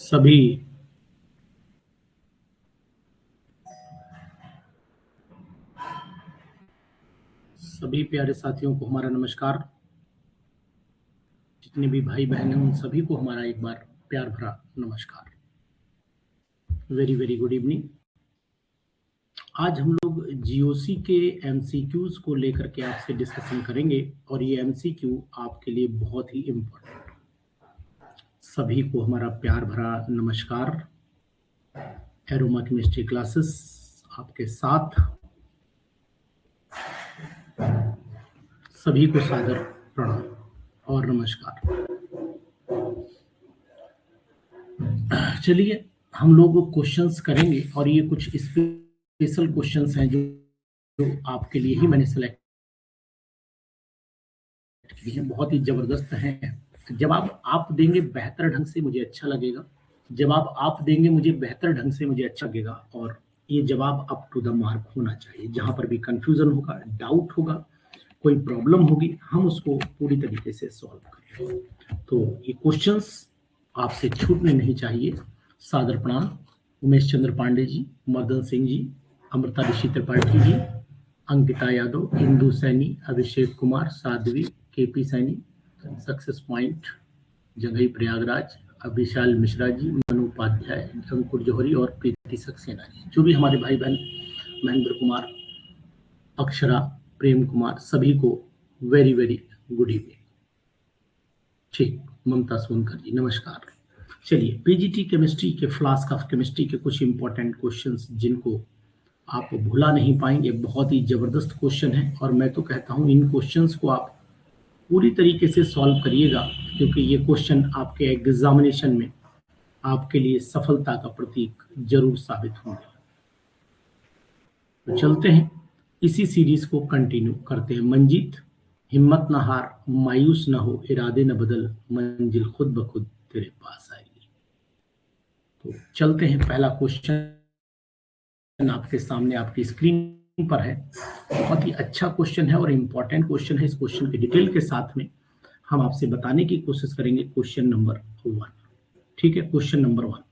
सभी प्यारे साथियों को हमारा नमस्कार। जितने भी भाई बहन हैं उन सभी को हमारा एक बार प्यार भरा नमस्कार। Very very good evening. आज हम लोग जीओसी के एमसीक्यूज को लेकर के आपसे डिस्कशन करेंगे और ये एमसीक्यू आपके लिए बहुत ही इम्पोर्टेंट। सभी को हमारा प्यार भरा नमस्कार। एरोमा केमिस्ट्री क्लासेस आपके साथ, सभी को सादर प्रणाम और नमस्कार। चलिए हम लोग क्वेश्चंस करेंगे और ये कुछ स्पेशल क्वेश्चंस हैं जो आपके लिए ही मैंने सेलेक्ट किए हैं। बहुत ही जबरदस्त हैं। जवाब आप देंगे बेहतर ढंग से मुझे अच्छा लगेगा। जवाब आप देंगे मुझे बेहतर ढंग से मुझे अच्छा लगेगा और ये जवाब अप टू द मार्क होना चाहिए। जहां पर भी कंफ्यूजन होगा, डाउट होगा, कोई प्रॉब्लम होगी, हम उसको पूरी तरीके से सॉल्व करेंगे। तो ये क्वेश्चंस आपसे छूटने नहीं चाहिए। सादर प्रणाम। Umesh Chandra Pandey ji, Mardan Singh ji, Amrita Rishi Tripathi ji, Ankita Yadav, Indu Saini, Abhishek Kumar, Sadhvi, KP Saini, success point, Janghai Prayagraj, Vishal Mishra ji, Manu Upadhyay, Ankur Johri और प्रीति सक्सेना जी। जो भी हमारे भाई बहन, महेंद्र कुमार, अक्षरा, प्रेम कुमार, सभी को वेरी वेरी गुड इवनिंग। ठीक, ममता सोनकर जी नमस्कार। चलिए पीजीटी केमिस्ट्री के फ्लास्क ऑफ केमिस्ट्री के कुछ इंपॉर्टेंट क्वेश्चंस जिनको आप भुला नहीं पाएंगे। बहुत ही जबरदस्त क्वेश्चन है और मैं तो कहता हूं इन क्वेश्चंस को आप पूरी तरीके से सॉल्व करिएगा क्योंकि ये क्वेश्चन आपके एग्जामिनेशन में आपके लिए सफलता का प्रतीक जरूर साबित होंगे। तो चलते हैं, इसी सीरीज को कंटिन्यू करते हैं। मंजीत, हिम्मत न हार, मायूस न हो, इरादे न बदल, मंजिल खुद ब खुद तेरे पास आएगी। तो चलते हैं, पहला क्वेश्चन आपके सामने आपकी स्क्रीन पर है। बहुत ही अच्छा क्वेश्चन है और इम्पोर्टेंट क्वेश्चन है। इस क्वेश्चन के डिटेल के साथ में हम आपसे बताने की कोशिश करेंगे। क्वेश्चन नंबर 1, ठीक है। क्वेश्चन नंबर 1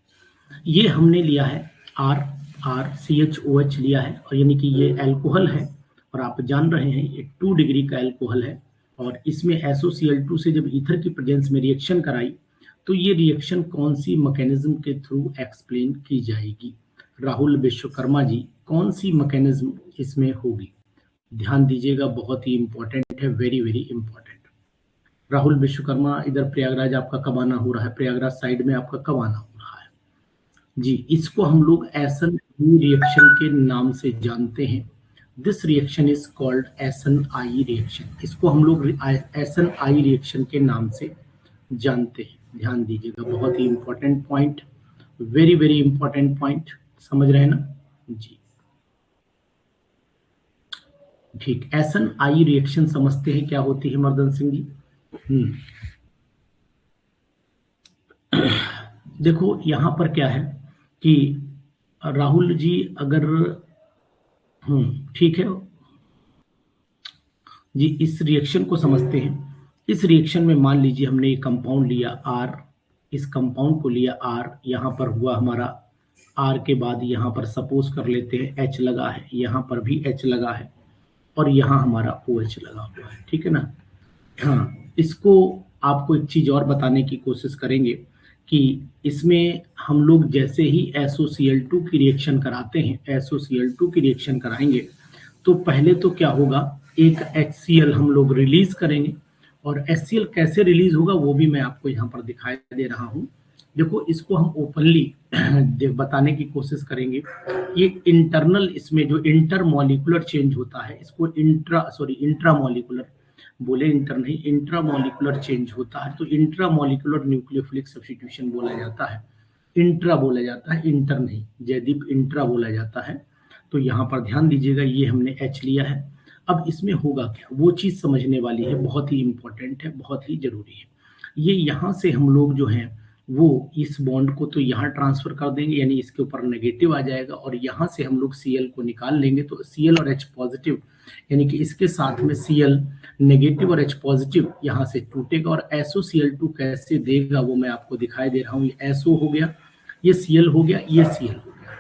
ये हमने लिया है RCHOH लिया है और यानी कि ये एल्कोहल है और आप जान रहे हैं ये 2 डिग्री का एल्कोहल है और इसमें SOCl2 से जब ईथर की प्रेजेंस में रिएक्शन कराई तो ये रिएक्शन कौन सी मैकेनिज्म के थ्रू एक्सप्लेन की जाएगी? राहुल विश्वकर्मा जी, कौन सी मैकेनिज्म इसमें होगी? ध्यान दीजिएगा, बहुत ही इंपॉर्टेंट है, very very important. Rahul Vishwakarma, इधर प्रयागराज आपका कब आना हो रहा है? प्रयागराज साइड में आपका कब आना हो रहा है जी? इसको हम लोग एसन रिएक्शन के नाम से जानते हैं। This reaction is called SNI reaction. इसको हम लोग SNI रिएक्शन के नाम से जानते हैं। ध्यान दीजिएगा, बहुत ही important point, very very important point. समझ रहे हैं ना जी? ठीक, SNI रिएक्शन समझते हैं क्या होती है मर्दन सिंह जी? देखो यहां पर क्या है कि राहुल जी अगर ठीक है जी, इस रिएक्शन को समझते हैं। इस रिएक्शन में मान लीजिए हमने एक कंपाउंड लिया R, इस कंपाउंड को लिया R, यहाँ पर हुआ हमारा R के बाद यहाँ पर सपोज कर लेते हैं H लगा है, यहाँ पर भी H लगा है और यहाँ हमारा OH लगा हुआ है, ठीक है ना? हाँ, इसको आपको एक चीज और बताने की कोशिश करेंगे कि इसमें हम लोग जैसे ही SOCl2 की रिएक्शन कराते हैं, SOCl2 की रिएक्शन कराएंगे तो पहले तो क्या होगा, एक HCl हम लोग रिलीज करेंगे और HCl कैसे रिलीज होगा वो भी मैं आपको यहाँ पर दिखाई दे रहा हूँ। देखो इसको हम ओपनली बताने की कोशिश करेंगे। ये इंटरनल, इसमें जो इंटरमॉलिक्यूलर चेंज होता है इसको इंट्रामॉलिक्यूलर बोले, इंटर नहीं, इंट्रामॉलिक्यूलर चेंज होता है तो इंट्रामॉलिक्यूलर न्यूक्लियोफिलिक सब्स्टिट्यूशन बोला जाता है। इंट्रा बोला जाता है, इंटर नहीं। जयदीप, इंट्रा बोला जाता है। तो यहाँ पर ध्यान दीजिएगा, ये हमने H लिया है। अब इसमें होगा क्या, वो चीज समझने वाली है, बहुत ही इंपॉर्टेंट है, बहुत ही जरूरी है। ये यहाँ से हम लोग जो है वो इस बॉन्ड को तो यहाँ ट्रांसफर कर देंगे, यानी इसके ऊपर नेगेटिव आ जाएगा, और यहाँ से हम लोग Cl को निकाल लेंगे, तो Cl और H पॉजिटिव, यानी कि इसके साथ में Cl नेगेटिव और H पॉजिटिव यहाँ से टूटेगा, और SoCl2 कैसे देगा वो मैं आपको दिखाई दे रहा हूँ। ये SO हो गया, ये Cl हो गया, ये Cl हो गया।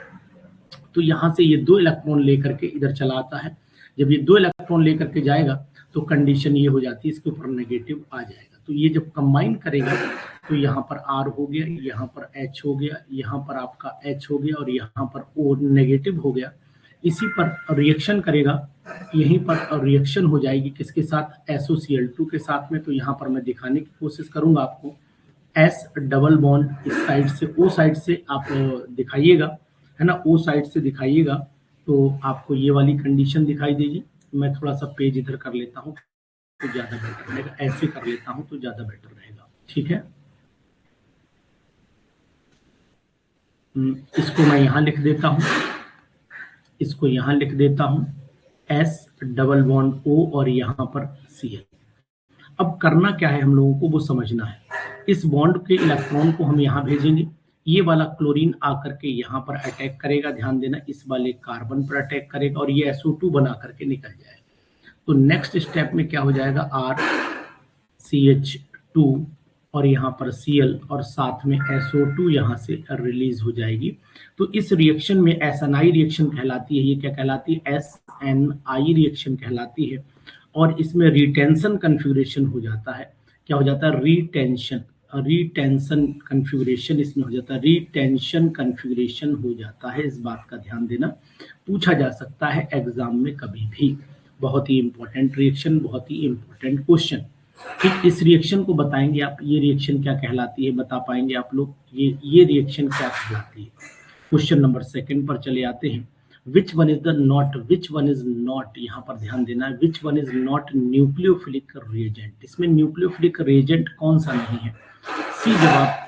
तो यहाँ से ये 2 इलेक्ट्रॉन लेकर के इधर चला आता है। जब ये 2 इलेक्ट्रॉन लेकर के जाएगा तो कंडीशन ये हो जाती है, इसके ऊपर नेगेटिव आ जाएगा। तो ये जब कंबाइन करेगा तो यहाँ पर R हो गया, यहाँ पर H हो गया, यहाँ पर आपका H हो गया, और यहाँ पर O नेगेटिव हो गया। इसी पर रिएक्शन करेगा, यहीं पर रिएक्शन हो जाएगी किसके साथ, SoCl2 के साथ में। तो यहाँ पर मैं दिखाने की कोशिश करूंगा आपको। S डबल बॉन्ड इस साइड से, O साइड से आप दिखाइएगा, है ना, O साइड से दिखाइएगा तो आपको ये वाली कंडीशन दिखाई देगी। मैं थोड़ा सा पेज इधर कर लेता हूँ तो ज्यादा बेटर रहेगा, ऐसे कर लेता हूँ तो ज्यादा बेटर रहेगा, ठीक है। इसको मैं यहाँ लिख देता हूँ, इसको यहाँ लिख देता हूँ, S डबल बॉन्ड O और यहाँ पर Cl। अब करना क्या है हम लोगों को वो समझना है। इस बॉन्ड के इलेक्ट्रॉन को हम यहाँ भेजेंगे, ये वाला क्लोरीन आकर के यहाँ पर अटैक करेगा, ध्यान देना, इस वाले कार्बन पर अटैक करेगा और ये SO2 बना करके निकल जाएगा। तो नेक्स्ट स्टेप में क्या हो जाएगा, RCH2 और यहाँ पर Cl और साथ में SO2 यहाँ से रिलीज हो जाएगी। तो इस रिएक्शन में SNI रिएक्शन कहलाती है, ये क्या कहलाती है, SNI रिएक्शन कहलाती है। और इसमें रिटेंशन कन्फिगरेशन हो जाता है, क्या हो जाता है, रिटेंशन कन्फिगरेशन इसमें हो जाता है, रिटेंशन कन्फिगरेशन हो जाता है। इस बात का ध्यान देना, पूछा जा सकता है एग्जाम में कभी भी। बहुत ही इंपॉर्टेंट रिएक्शन, बहुत ही इंपॉर्टेंट क्वेश्चन। ठीक, इस रिएक्शन को बताएंगे आप, ये रिएक्शन क्या कहलाती है, बता पाएंगे आप लोग, ये रिएक्शन क्या कहलाती है। क्वेश्चन नंबर 2 पर चले आते हैं। विच वन इज नॉट, यहाँ पर ध्यान देना है, which one is not nucleophilic reagent. इसमें न्यूक्लियोफिलिक रिएजेंट कौन सा नहीं है, सी जवाब।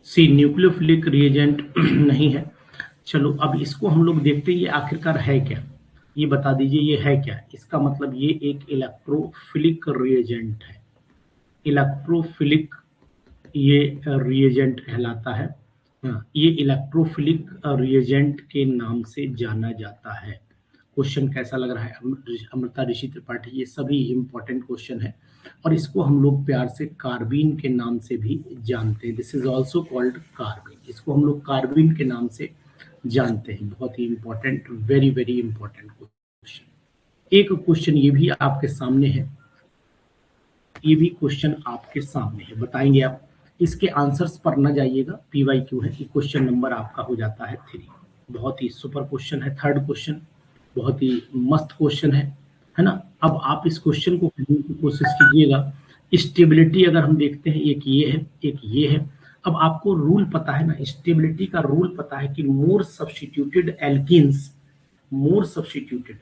सी न्यूक्लियोफिलिक रिएजेंट नहीं है। चलो अब इसको हम लोग देखते हैं, ये आखिरकार है क्या, ये बता दीजिए ये है क्या। इसका मतलब ये एक इलेक्ट्रोफिलिक रिएजेंट है, इलेक्ट्रोफिलिक ये रिएजेंट कहलाता है। ये इलेक्ट्रोफिलिक रिएजेंट के नाम से जाना जाता है। क्वेश्चन कैसा लग रहा है अमृता ऋषि त्रिपाठी, ये सभी इंपॉर्टेंट क्वेश्चन है, और इसको हम लोग प्यार से कार्बिन के नाम से भी जानते हैं। दिस इज ऑल्सो कॉल्ड कार्बिन, इसको हम लोग कार्बिन के नाम से जानते हैं। बहुत ही important, very very important question. एक क्वेश्चन ये भी आपके सामने है, ये भी क्वेश्चन आपके सामने है, बताएंगे आप। इसके आंसर्स पर न जाइएगा, PYQ है, ये क्वेश्चन नंबर आपका हो जाता है 3। बहुत ही सुपर क्वेश्चन है, 3rd क्वेश्चन, बहुत ही मस्त क्वेश्चन है ना। अब आप इस क्वेश्चन को करने की कोशिश कीजिएगा। स्टेबिलिटी अगर हम देखते हैं, एक ये है, एक ये है। अब आपको रूल पता है ना, स्टेबिलिटी का रूल पता है कि मोर सब्स्टिट्यूटेड एल्कीन्स, मोर सब्स्टिट्यूटेड,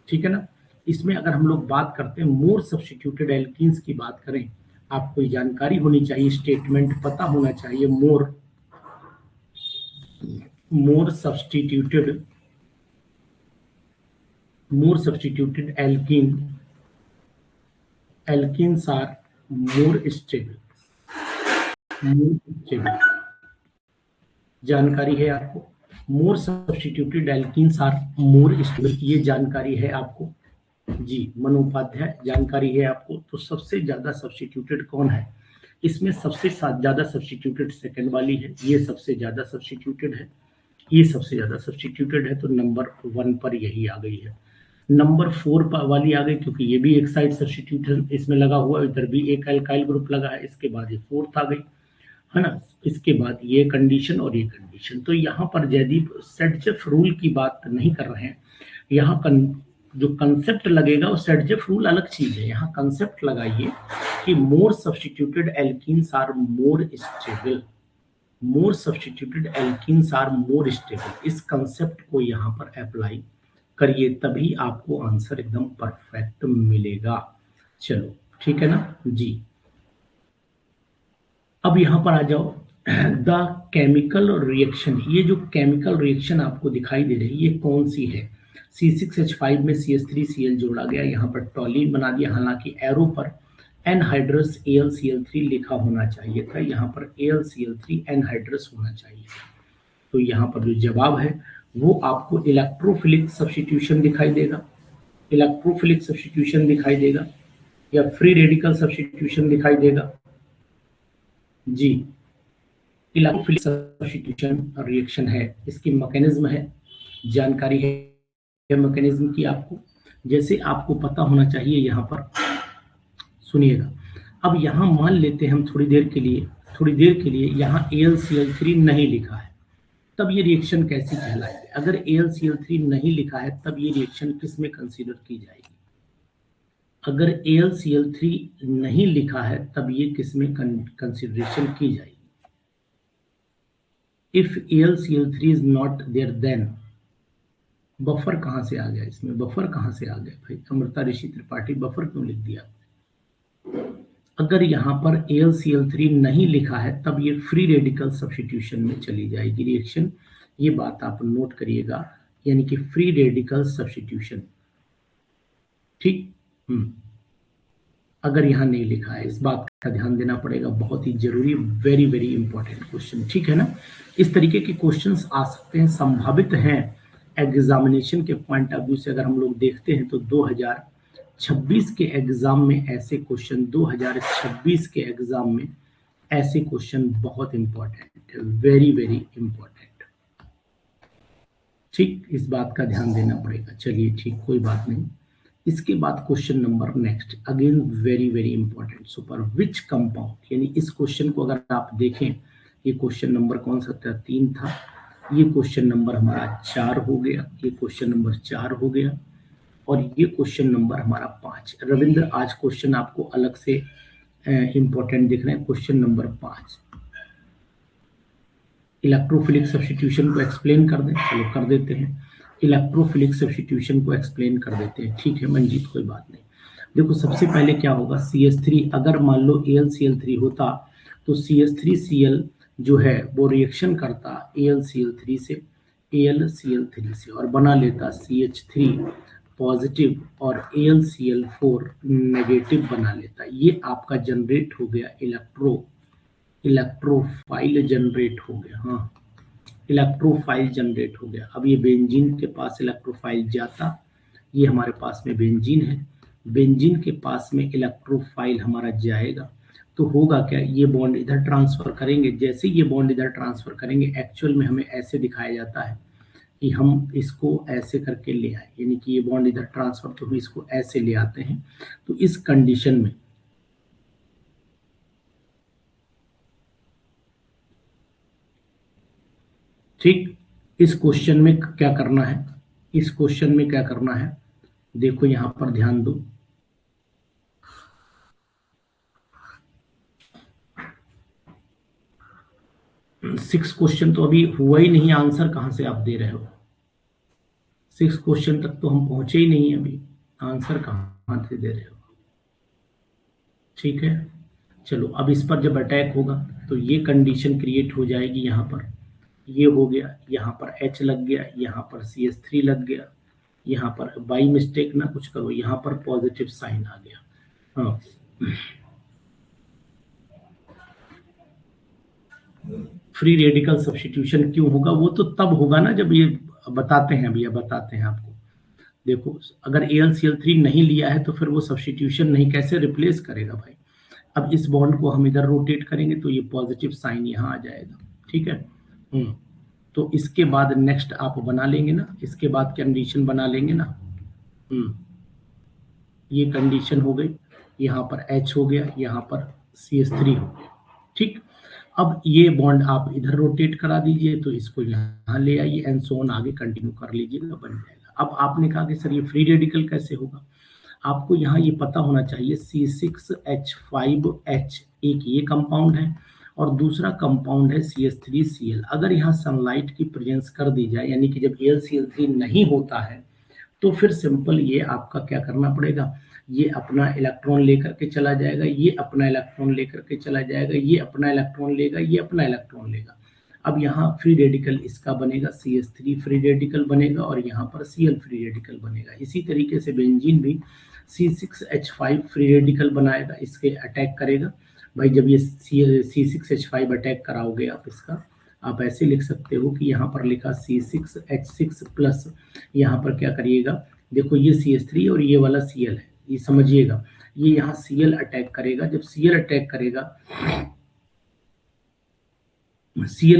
ठीक है ना। इसमें अगर हम लोग बात करते हैं मोर सब्स्टिट्यूटेड एल्कीन्स की बात करें, आपको जानकारी होनी चाहिए, स्टेटमेंट पता होना चाहिए। More substituted alkenes are more stable, जानकारी है आपको। More substituted alkenes are more stable, ये जानकारी है आपको जी। मनोपाध्याय, जानकारी है आपको। तो सबसे ज्यादा सब्स्टिट्यूटेड कौन है इसमें, सबसे ज्यादा सब्स्टिट्यूटेड सेकंड वाली है, ये सबसे ज्यादा सब्स्टिट्यूटेड है, ये सबसे ज्यादा सब्स्टिट्यूटेड है। तो नंबर 1 पर यही आ गई है। नंबर 4 पर वाली आ गई, क्योंकि ये भी एक साइड सब्स्टिट्यूटेड इसमें लगा हुआ, इधर भी एक अल्काइल ग्रुप लगा है, इसके बाद ये 4th आ गई, है ना। इसके बाद ये कंडीशन और ये कंडीशन। तो यहाँ पर जयदीप सेडजेफ रूल की बात नहीं कर रहे हैं, यहाँ जो कंसेप्ट लगेगा वो सेडजेफ रूल अलग चीज है। यहाँ कंसेप्ट लगाइए कि more substituted alkenes are more stable, more substituted alkenes are more stable. इस कंसेप्ट को यहाँ पर अप्लाई करिए, तभी आपको आंसर एकदम परफेक्ट मिलेगा। चलो ठीक है ना जी। अब यहाँ पर आ जाओ, द केमिकल रिएक्शन, ये जो केमिकल रिएक्शन आपको दिखाई दे रही है ये कौन सी है? C6H5 में CH3Cl जोड़ा गया, यहाँ पर टॉलिन बना दिया, हालांकि एरो पर एनहाइड्रस AlCl3 लिखा होना चाहिए था, यहाँ पर AlCl3 एनहाइड्रस होना चाहिए। तो यहाँ पर जो जवाब है वो आपको इलेक्ट्रोफिलिक सब्स्टिट्यूशन दिखाई देगा, इलेक्ट्रोफिलिक सब्स्टिट्यूशन दिखाई देगा या फ्री रेडिकल सब्स्टिट्यूशन दिखाई देगा जी। इलेक्ट्रोफिलिक सब्स्टिट्यूशन रिएक्शन है, इसकी मैकेनिज्म है, जानकारी है मैकेनिज्म की आपको, जैसे आपको पता होना चाहिए। यहाँ पर सुनिएगा, अब यहाँ मान लेते हैं हम थोड़ी देर के लिए यहाँ AlCl3 नहीं लिखा है, तब ये रिएक्शन कैसी कहलाएगी? अगर AlCl3 नहीं लिखा है तब ये रिएक्शन किस में कंसीडर की जाएगी? अगर AlCl3 नहीं लिखा है तब ये किस में कंसिडरेशन की जाएगी? If AlCl3 is not there then, buffer कहां से आ गया इसमें? बफर कहां से आ गया भाई? अमृता ऋषि त्रिपाठी, बफर क्यों लिख दिया? अगर यहाँ पर AlCl3 नहीं लिखा है तब ये फ्री रेडिकल सब्स्टिट्यूशन में चली जाएगी रिएक्शन, ये बात आप नोट करिएगा, यानी कि फ्री रेडिकल सब्स्टिट्यूशन। ठीक, अगर यहाँ नहीं लिखा है, इस बात का ध्यान देना पड़ेगा, बहुत ही जरूरी, वेरी वेरी इंपॉर्टेंट क्वेश्चन, ठीक है ना। इस तरीके के क्वेश्चंस आ सकते हैं, संभावित हैं एग्जामिनेशन के पॉइंट ऑफ व्यू से। अगर हम लोग देखते हैं तो 2026 के एग्जाम में ऐसे क्वेश्चन, 2026 के एग्जाम में ऐसे क्वेश्चन बहुत इंपॉर्टेंट है, वेरी वेरी इंपॉर्टेंट, ठीक, इस बात का ध्यान देना पड़ेगा। चलिए ठीक, कोई बात नहीं। इसके बाद question number next, again very very important, super, which compound, यानी इस क्वेश्चन को अगर आप देखें, ये क्वेश्चन नंबर कौन सा था? 3 था, ये क्वेश्चन नंबर हमारा 4 हो गया, ये क्वेश्चन नंबर 4 हो गया, और ये क्वेश्चन नंबर हमारा 5। रविंद्र, आज क्वेश्चन आपको अलग से इंपॉर्टेंट दिख रहे हैं। क्वेश्चन नंबर 5, इलेक्ट्रोफिलिक सब्स्टिट्यूशन को एक्सप्लेन कर दें, चलो कर देते हैं, इलेक्ट्रोफिलिक सब्स्टिट्यूशन को एक्सप्लेन कर देते हैं, ठीक है मंजीत, कोई बात नहीं। देखो सबसे पहले क्या होगा, CH3, अगर मान लो AlCl3 होता तो CH3Cl जो है वो रिएक्शन करता AlCl3 से, AlCl3 से, और बना लेता CH3 पॉजिटिव और AlCl4 नेगेटिव बना लेता। ये आपका जनरेट हो गया इलेक्ट्रोफाइल जनरेट हो गया, हाँ, इलेक्ट्रोफाइल जनरेट हो गया। अब ये बेंजीन के पास इलेक्ट्रोफाइल जाता, ये हमारे पास में बेंजीन है, बेंजीन के पास में इलेक्ट्रोफाइल हमारा जाएगा, तो होगा क्या, ये बॉन्ड इधर ट्रांसफर करेंगे। जैसे ये बॉन्ड इधर ट्रांसफर करेंगे, एक्चुअल में हमें ऐसे दिखाया जाता है कि हम इसको ऐसे करके ले आए, यानी कि ये बॉन्ड इधर ट्रांसफर, तो हम इसको ऐसे ले आते हैं। तो इस कंडीशन में ठीक, इस क्वेश्चन में क्या करना है, इस क्वेश्चन में क्या करना है, देखो यहां पर ध्यान दो, 6 क्वेश्चन तो अभी हुआ ही नहीं, आंसर कहां से आप दे रहे हो? 6 क्वेश्चन तक तो हम पहुंचे ही नहीं, अभी आंसर कहां से दे रहे हो? ठीक है, चलो, अब इस पर जब अटैक होगा तो ये कंडीशन क्रिएट हो जाएगी, यहाँ पर ये हो गया, यहाँ पर H लग गया, यहाँ पर CH3 लग गया, यहाँ पर बाई मिस्टेक ना कुछ करो, यहाँ पर पॉजिटिव साइन आ गया, हाँ। फ्री रेडिकल सब्स्टिट्यूशन क्यों होगा? वो तो तब होगा ना जब ये बताते हैं, भैया बताते हैं आपको। देखो अगर AlCl3 नहीं लिया है तो फिर वो सब्स्टिट्यूशन नहीं, कैसे रिप्लेस करेगा भाई? अब इस बॉन्ड को हम इधर रोटेट करेंगे तो ये पॉजिटिव साइन यहाँ आ जाएगा, ठीक है। तो इसके बाद नेक्स्ट आप बना लेंगे ना, इसके बाद कंडीशन बना लेंगे ना, ये कंडीशन हो गई, यहाँ पर H हो गया, यहाँ पर CH3 हो गया, ठीक। अब ये बॉन्ड आप इधर रोटेट करा दीजिए, तो इसको यहाँ ले आइए एंड सो ऑन, आगे कंटिन्यू कर लीजिएगा, बन जाएगा। अब आपने कहा कि सर ये फ्री रेडिकल कैसे होगा? आपको यहाँ ये पता होना चाहिए, C6H5H एक ये कंपाउंड है और दूसरा कंपाउंड है CH3Cl। अगर यहाँ सनलाइट की प्रेजेंस कर दी जाए, यानी कि जब AlCl3 नहीं होता है, तो फिर सिंपल ये आपका क्या करना पड़ेगा, ये अपना इलेक्ट्रॉन लेकर के चला जाएगा, ये अपना इलेक्ट्रॉन लेकर के चला जाएगा, ये अपना इलेक्ट्रॉन लेगा, ये अपना इलेक्ट्रॉन लेगा। अब यहाँ फ्री रेडिकल इसका बनेगा, CH3 फ्री रेडिकल बनेगा और यहाँ पर Cl फ्री रेडिकल बनेगा। इसी तरीके से बेंजीन भी C6H5 फ्री रेडिकल बनाएगा, इसके अटैक करेगा। भाई जब ये C6H5 अटैक कराओगे आप इसका, आप ऐसे लिख सकते हो कि यहाँ पर लिखा C6H6 प्लस, यहाँ पर क्या करिएगा, देखो ये CH3 और ये वाला Cl है, ये समझिएगा, ये यहाँ Cl अटैक करेगा। जब Cl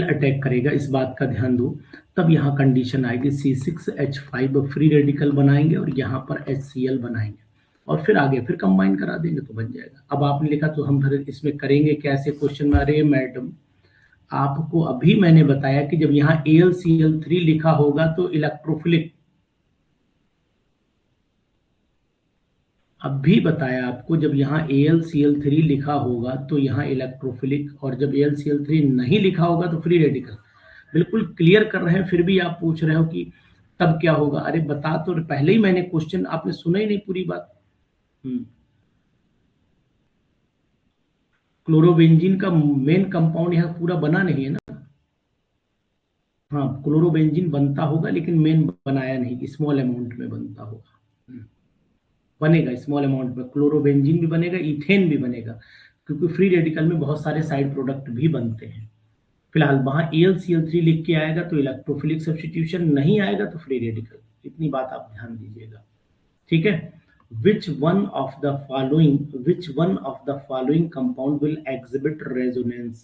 अटैक करेगा, इस बात का ध्यान दो, तब यहाँ कंडीशन आएगी C6H5 फ्री रेडिकल बनाएंगे और यहाँ पर HCl बनाएंगे और फिर आगे फिर कंबाइन करा देंगे तो बन जाएगा। अब आपने लिखा तो हम फिर इसमें करेंगे कैसे क्वेश्चन में, अरे मैडम आपको अभी मैंने बताया कि जब यहाँ AlCl3 लिखा होगा तो इलेक्ट्रोफिलिक, अभी बताया आपको जब यहाँ AlCl3 लिखा होगा तो यहाँ इलेक्ट्रोफिलिक, और जब AlCl3 नहीं लिखा होगा तो फ्री रेडिकल। बिल्कुल क्लियर कर रहे हैं, फिर भी आप पूछ रहे हो कि तब क्या होगा। अरे बता तो पहले ही मैंने क्वेश्चन, आपने सुना ही नहीं पूरी बात। क्लोरोबेंजीन का मेन कंपाउंड यहाँ पूरा बना नहीं है ना। हाँ, क्लोरोबेंजीन बनता होगा लेकिन मेन बनाया नहीं, स्मॉल अमाउंट में बनता होगा, बनेगा स्मॉल अमाउंट में। क्लोरोबेंजीन भी बनेगा, इथेन भी बनेगा, क्योंकि फ्री रेडिकल में बहुत सारे साइड प्रोडक्ट भी बनते हैं। फिलहाल वहां AlCl3 लिख के आएगा तो इलेक्ट्रोफिलिक सब्स्टिट्यूशन, नहीं आएगा तो फ्री रेडिकल। इतनी बात आप ध्यान दीजिएगा, ठीक है। which one of the following compound will exhibit resonance,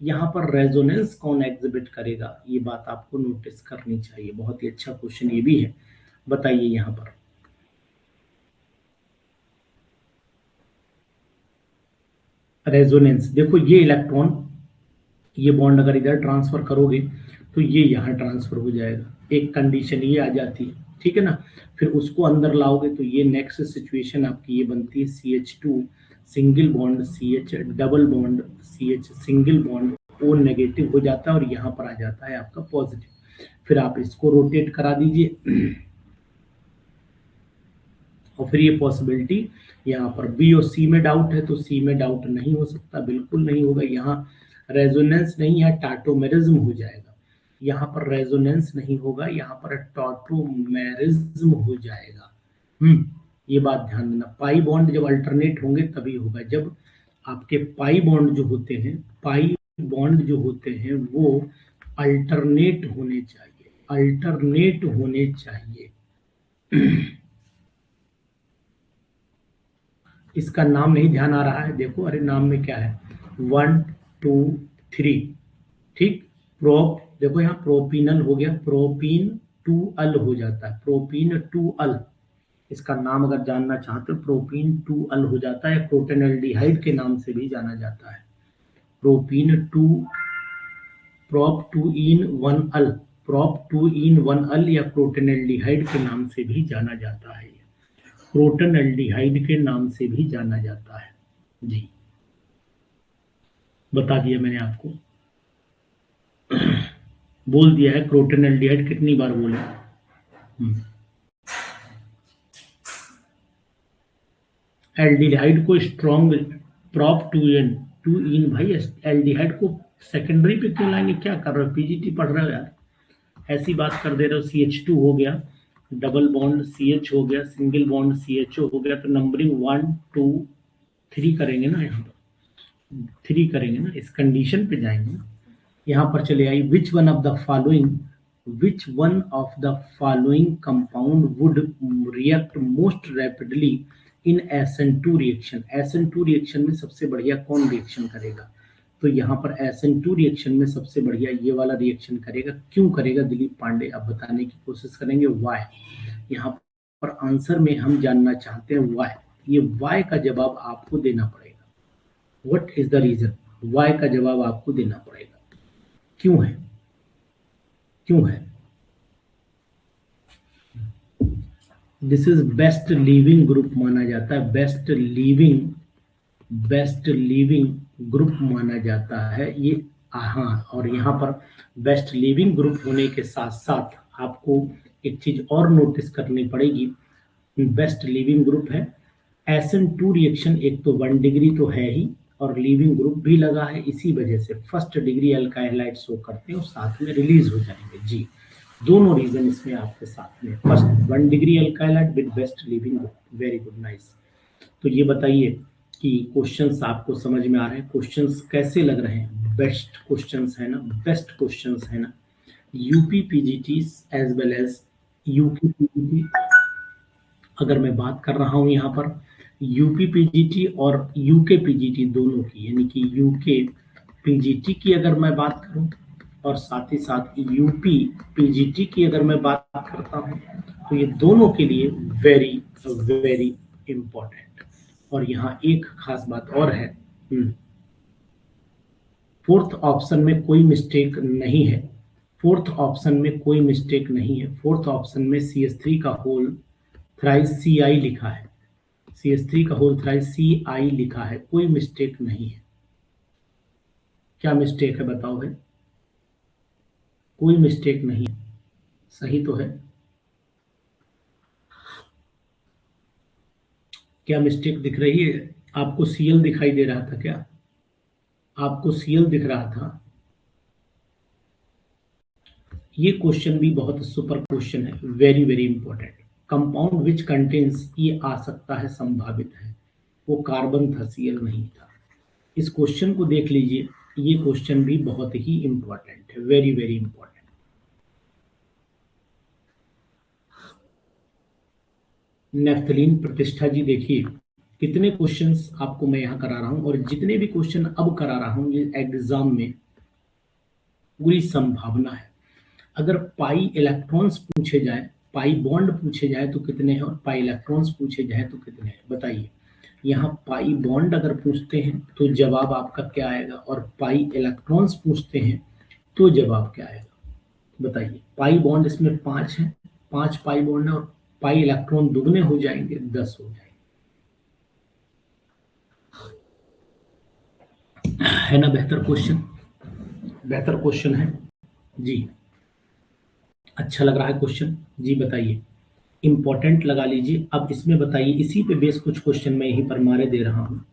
यहाँ पर रेजोनेंस कौन एग्जिबिट करेगा, ये बात आपको नोटिस करनी चाहिए। बहुत ही अच्छा क्वेश्चन ये भी है, बताइए यहाँ पर। रेजोनेंस देखो, ये इलेक्ट्रॉन, ये बॉन्ड अगर इधर ट्रांसफर करोगे तो ये यहाँ ट्रांसफर हो जाएगा, एक कंडीशन ये आ जाती है, ठीक है ना। फिर उसको अंदर लाओगे तो ये नेक्स्ट सिचुएशन आपकी ये बनती है CH2 single bond CH double bond CH single bond, O negative हो जाता है और यहाँ पर आ जाता है आपका पॉजिटिव। फिर आप इसको रोटेट करा दीजिए और फिर ये पॉसिबिलिटी यहाँ पर B और C में डाउट है तो C में डाउट नहीं हो सकता, बिल्कुल नहीं होगा। यहाँ रेजोनेंस नहीं है, टाटोमेरिज्म हो जाएगा। यहाँ पर रेजोनेंस नहीं होगा, यहाँ पर टाटोमेरिज्म हो जाएगा। ये बात ध्यान देना। पाई बॉन्ड जब अल्टरनेट होंगे तभी होगा, जब आपके पाई बॉन्ड जो होते हैं, पाई बॉन्ड जो होते हैं वो अल्टरनेट होने चाहिए, अल्टरनेट होने चाहिए। इसका नाम नहीं ध्यान आ रहा है, देखो, अरे नाम में क्या है, 1 2 3, ठीक। प्रोप, देखो यहाँ प्रोपिनल हो गया, प्रोपीन 2अल हो जाता है, प्रोपीन 2अल। इसका नाम अगर जानना चाहते हो, प्रोपीन 2अल हो जाता है, प्रोटेनल्डिहाइड के नाम से भी जाना जाता है। प्रोपीन 2 प्रोप 2 इन 1 अल, प्रोप 2 इन 1 अल या प्रोटेनल्डिहाइड के नाम से भी जाना जाता है, प्रोटेनल्डिहाइड के नाम से भी जाना जाता है जी। बता दिया मैंने आपको, बोल दिया है प्रोटेनल्डिहाइड कितनी बार बोले। एल्डिहाइड को स्ट्रॉन्ग, प्रोप 2 इन भाई एल्डिहाइड को सेकेंडरी पे क्यों लाएंगे, क्या कर रहे हो, पीजीटी पढ़ रहे हो यार, ऐसी बात कर दे रहे हो। CH2 हो गया, डबल बॉन्ड CH हो गया, सिंगल बॉन्ड CHO हो गया, तो नंबरिंग 1 2 3 करेंगे ना, यहाँ पर 3 करेंगे ना, इस कंडीशन पे जाएंगे। यहाँ पर चले आई, which one of the following compound would react most rapidly in SN2 reaction. SN2 reaction में सबसे बढ़िया कौन रिएक्शन करेगा, तो यहाँ पर SN2 रिएक्शन में सबसे बढ़िया ये वाला रिएक्शन करेगा। क्यों करेगा दिलीप पांडे, आप बताने की कोशिश करेंगे वाई। यहाँ पर आंसर में हम जानना चाहते हैं वाई, ये वाई का जवाब आपको देना पड़ेगा। What is the reason, why का जवाब आपको देना पड़ेगा, क्यों है, क्यों है। This is best leaving group माना जाता है, बेस्ट लिविंग ग्रुप माना जाता है ये। हाँ, और यहाँ पर बेस्ट लिविंग ग्रुप होने के साथ साथ आपको एक चीज और नोटिस करनी पड़ेगी, बेस्ट लिविंग ग्रुप है SN2 रिएक्शन एक तो 1 डिग्री तो है ही और लीविंग ग्रुप भी लगा है, इसी वजह से first degree alkyl halide show करते हैं और साथ में रिलीज हो जाएंगे। जी, दोनों रीजन इसमें आपके साथ में, first 1 degree alkyl halide with best leaving group. Very good, nice. तो ये बताइए कि क्वेश्चंस आपको समझ में आ रहे हैं? क्वेश्चंस कैसे लग रहे हैं? बेस्ट क्वेश्चंस है ना, बेस्ट क्वेश्चंस है ना? UP PGT as well as UK PGT, अगर मैं बात कर रहा हूं यहाँ पर यूपी पीजीटी और यूके पीजीटी दोनों की, यानी कि यूके पीजीटी की अगर मैं बात करूं और साथ ही साथ यूपी पीजीटी की अगर मैं बात करता हूं, तो ये दोनों के लिए वेरी वेरी इंपॉर्टेंट। और यहाँ एक खास बात और है, फोर्थ ऑप्शन में कोई मिस्टेक नहीं है, फोर्थ ऑप्शन में कोई मिस्टेक नहीं है। फोर्थ ऑप्शन में CH3 का होल थ्राइस CI लिखा है, CH3 का होल थ्राइस CI लिखा है, कोई मिस्टेक नहीं है। क्या मिस्टेक है बताओ है? कोई मिस्टेक नहीं है, सही तो है? क्या मिस्टेक दिख रही है आपको? CL दिखाई दे रहा था क्या? आपको CL दिख रहा था? ये क्वेश्चन भी बहुत सुपर क्वेश्चन है, very very important. Compound which contains, ये आ सकता है, संभावित है, वो कार्बन था, CL नहीं था। इस क्वेश्चन को देख लीजिए, ये क्वेश्चन भी बहुत ही इंपॉर्टेंट है, वेरी वेरी इंपॉर्टेंट। नेफ्थलीन प्रतिष्ठा जी, देखिए कितने क्वेश्चंस आपको मैं यहाँ करा रहा हूँ, और जितने भी क्वेश्चन अब करा रहा हूँ ये एग्जाम में पूरी संभावना है। अगर पाई इलेक्ट्रॉन्स पूछे जाए, पाई बॉन्ड पूछे जाए तो कितने हैं, और पाई इलेक्ट्रॉन्स पूछे जाए तो कितने हैं, बताइए। यहाँ पाई बॉन्ड अगर पूछते हैं तो जवाब आपका क्या आएगा, और पाई इलेक्ट्रॉन्स पूछते हैं तो जवाब क्या आएगा, बताइए। पाई बॉन्ड इसमें 5 है, 5 पाई बॉन्ड है, और पाई इलेक्ट्रॉन दुगने हो जाएंगे, 10 हो जाएंगे, है ना? बेहतर क्वेश्चन, बेहतर क्वेश्चन है जी। अच्छा लग रहा है क्वेश्चन जी, बताइए। इंपॉर्टेंट लगा लीजिए। अब इसमें बताइए, इसी पे बेस कुछ क्वेश्चन मैं यहीं पर मारे दे रहा हूँ।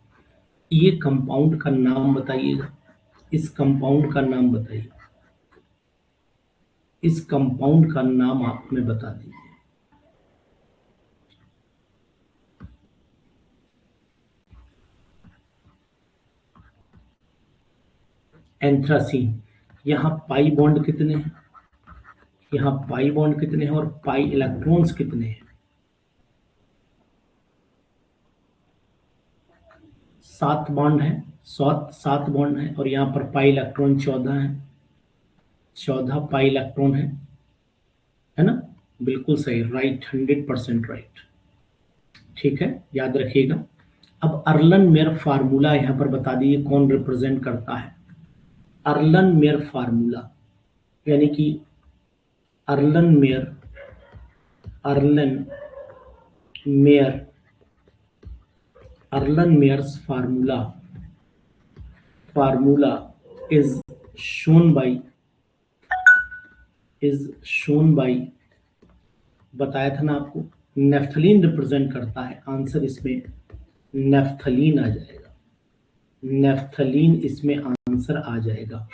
ये कंपाउंड का नाम बताइएगा, इस कंपाउंड का नाम बताइए, इस कंपाउंड का नाम आप हमें बता दीजिए। एंथ्रासीन। यहाँ पाई बॉन्ड कितने हैं, यहाँ पाई बॉन्ड कितने हैं, और पाई इलेक्ट्रॉन्स कितने हैं? 7 बॉन्ड है, 7 बॉन्ड है, और यहाँ पर पाई इलेक्ट्रॉन 14 है, 14 पाई इलेक्ट्रॉन है ना? बिल्कुल सही, राइट, 100% राइट। ठीक है, याद रखिएगा। अब अर्लन मेयर फार्मूला यहाँ पर बता दीजिए कौन रिप्रेजेंट करता है। अर्लन मेयर फार्मूला, यानी कि Erlenmeyer, Erlenmeyer, Erlenmeyer's formula, formula is shown by, is shown by, बताया था ना आपको, नेफ्थलीन रिप्रेजेंट करता है। आंसर इसमें नेफ्थलीन आ जाएगा, नेफ्थलीन इसमें आंसर आ जाएगा।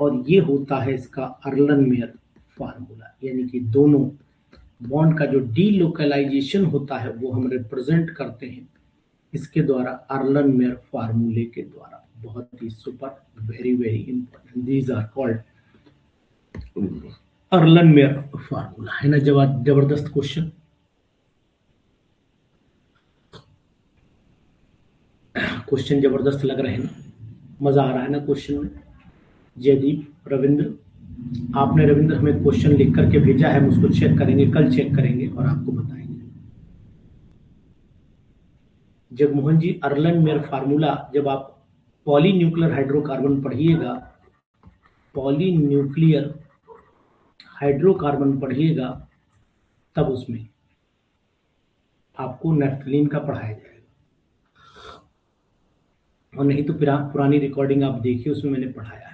और ये होता है इसका अर्लन मेयर फार्मूला, यानी कि दोनों बॉन्ड का जो डीलोकलाइजेशन होता है वो हम रिप्रेजेंट करते हैं इसके द्वारा, अर्लन मेयर फार्मूले के द्वारा। बहुत ही super, very very important, these are called Erlenmeyer formula, है ना? जबरदस्त क्वेश्चन, क्वेश्चन जबरदस्त लग रहे हैं ना? मजा आ रहा है ना क्वेश्चन में? जयदीप, रविंद्र, आपने रविंद्र हमें क्वेश्चन लिख करके भेजा है, हम उसको चेक करेंगे, कल चेक करेंगे और आपको बताएंगे। जगमोहन जी, अर्लन मेयर फार्मूला, जब आप पॉली न्यूक्लियर हाइड्रोकार्बन पढ़िएगा, पॉली न्यूक्लियर हाइड्रोकार्बन पढ़िएगा, तब उसमें आपको नेफ्थलीन का पढ़ाया जाएगा, और नहीं तो पुरानी रिकॉर्डिंग आप देखिए, उसमें मैंने पढ़ाया है।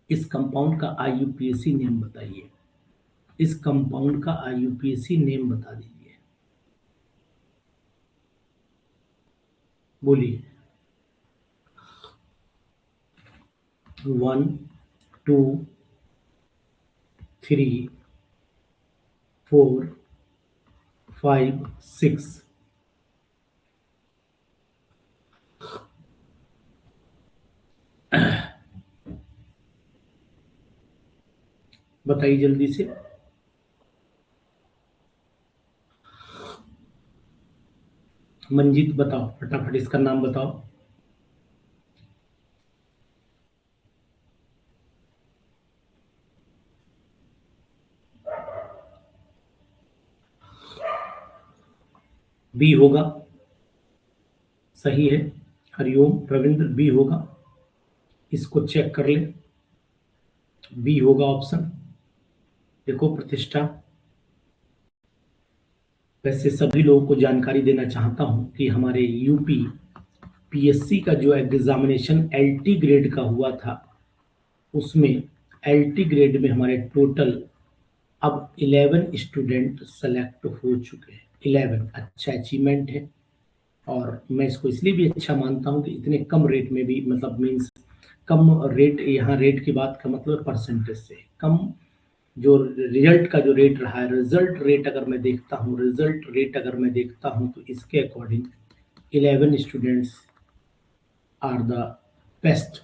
इस कंपाउंड का IUPAC नेम बताइए, इस कंपाउंड का IUPAC नेम बता दीजिए। बोलिए। 1 2 3 4 5 6। बताइए जल्दी से। मंजीत बताओ फटाफट, इसका नाम बताओ। बी होगा, सही है। हरिओम रविंद्र, बी होगा। इसको चेक कर ले, बी होगा ऑप्शन। देखो प्रतिष्ठा, वैसे सभी लोगों को जानकारी देना चाहता हूं कि हमारे यूपी पीएससी का जो एग्जामिनेशन एलटी ग्रेड का हुआ था, उसमें एलटी ग्रेड में हमारे टोटल अब 11 स्टूडेंट सेलेक्ट हो चुके हैं। 11 अच्छा अचीवमेंट है, और मैं इसको इसलिए भी अच्छा मानता हूं कि इतने कम रेट में भी, मतलब मीन्स कम रेट, यहाँ रेट की बात का मतलब परसेंटेज से कम जो रिजल्ट का जो रेट रहा है, रिजल्ट रेट अगर मैं देखता हूं तो इसके according 11 students are the best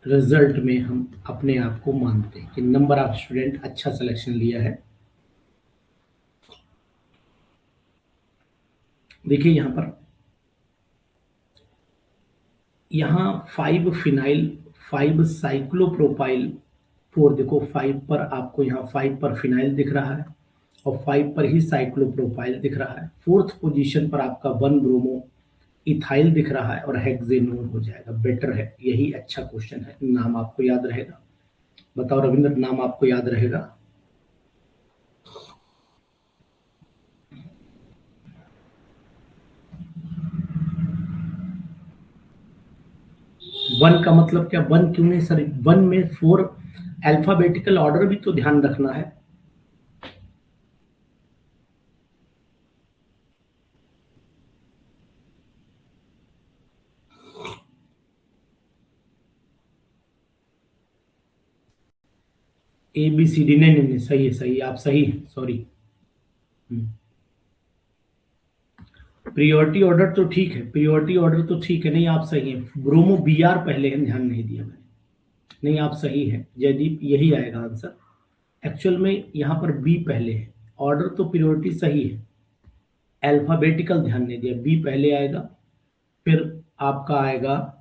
result में हम अपने आप को मानते हैं कि नंबर ऑफ स्टूडेंट अच्छा सिलेक्शन लिया है। देखिए यहाँ 5 फिनाइल 5 साइक्लोप्रोपाइल 4, देखो 5 पर आपको यहाँ 5 पर फिनाइल दिख रहा है और 5 पर ही साइक्लोप्रोपाइल दिख रहा है। फोर्थ पोजीशन पर आपका 1 ब्रोमो इथाइल दिख रहा है और हेक्सेनोन हो जाएगा, बेटर है। यही अच्छा क्वेश्चन है, नाम आपको याद रहेगा। बताओ रविंद्र, नाम आपको याद रहेगा? 1 का मतलब क्या? 1 क्यों नहीं सर? 1 में 4 अल्फाबेटिकल ऑर्डर भी तो ध्यान रखना है। ए बी सी डी, नहीं नहीं नहीं, सही है, सही है, आप सही है, सॉरी। प्रियोरिटी ऑर्डर तो ठीक है, प्रियोरिटी ऑर्डर तो ठीक है, नहीं आप सही है। ब्रोमो बी आर पहले है, ध्यान नहीं दिया मैंने। नहीं आप सही है जयदीप, यही आएगा आंसर। एक्चुअल में यहाँ पर बी पहले है, ऑर्डर तो प्रियोरिटी सही है, अल्फाबेटिकल ध्यान नहीं दिया। बी पहले आएगा, फिर आपका आएगा।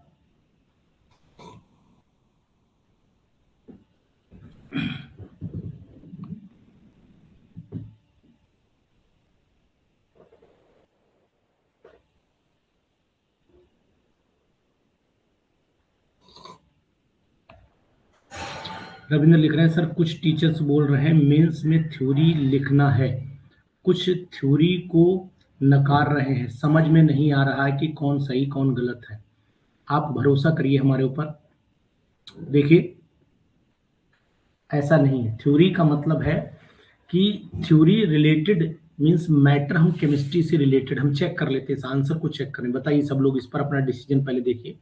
रविंद्र लिख रहे हैं सर, कुछ टीचर्स बोल रहे हैं मेंस में थ्योरी लिखना है, कुछ थ्योरी को नकार रहे हैं, समझ में नहीं आ रहा है कि कौन सही कौन गलत है। आप भरोसा करिए हमारे ऊपर। देखिए ऐसा नहीं है, थ्योरी का मतलब है कि थ्योरी रिलेटेड मींस मैटर, हम केमिस्ट्री से रिलेटेड हम चेक कर लेते हैं, इस आंसर को चेक करें। बताइए सब लोग इस पर अपना डिसीजन पहले देखिए।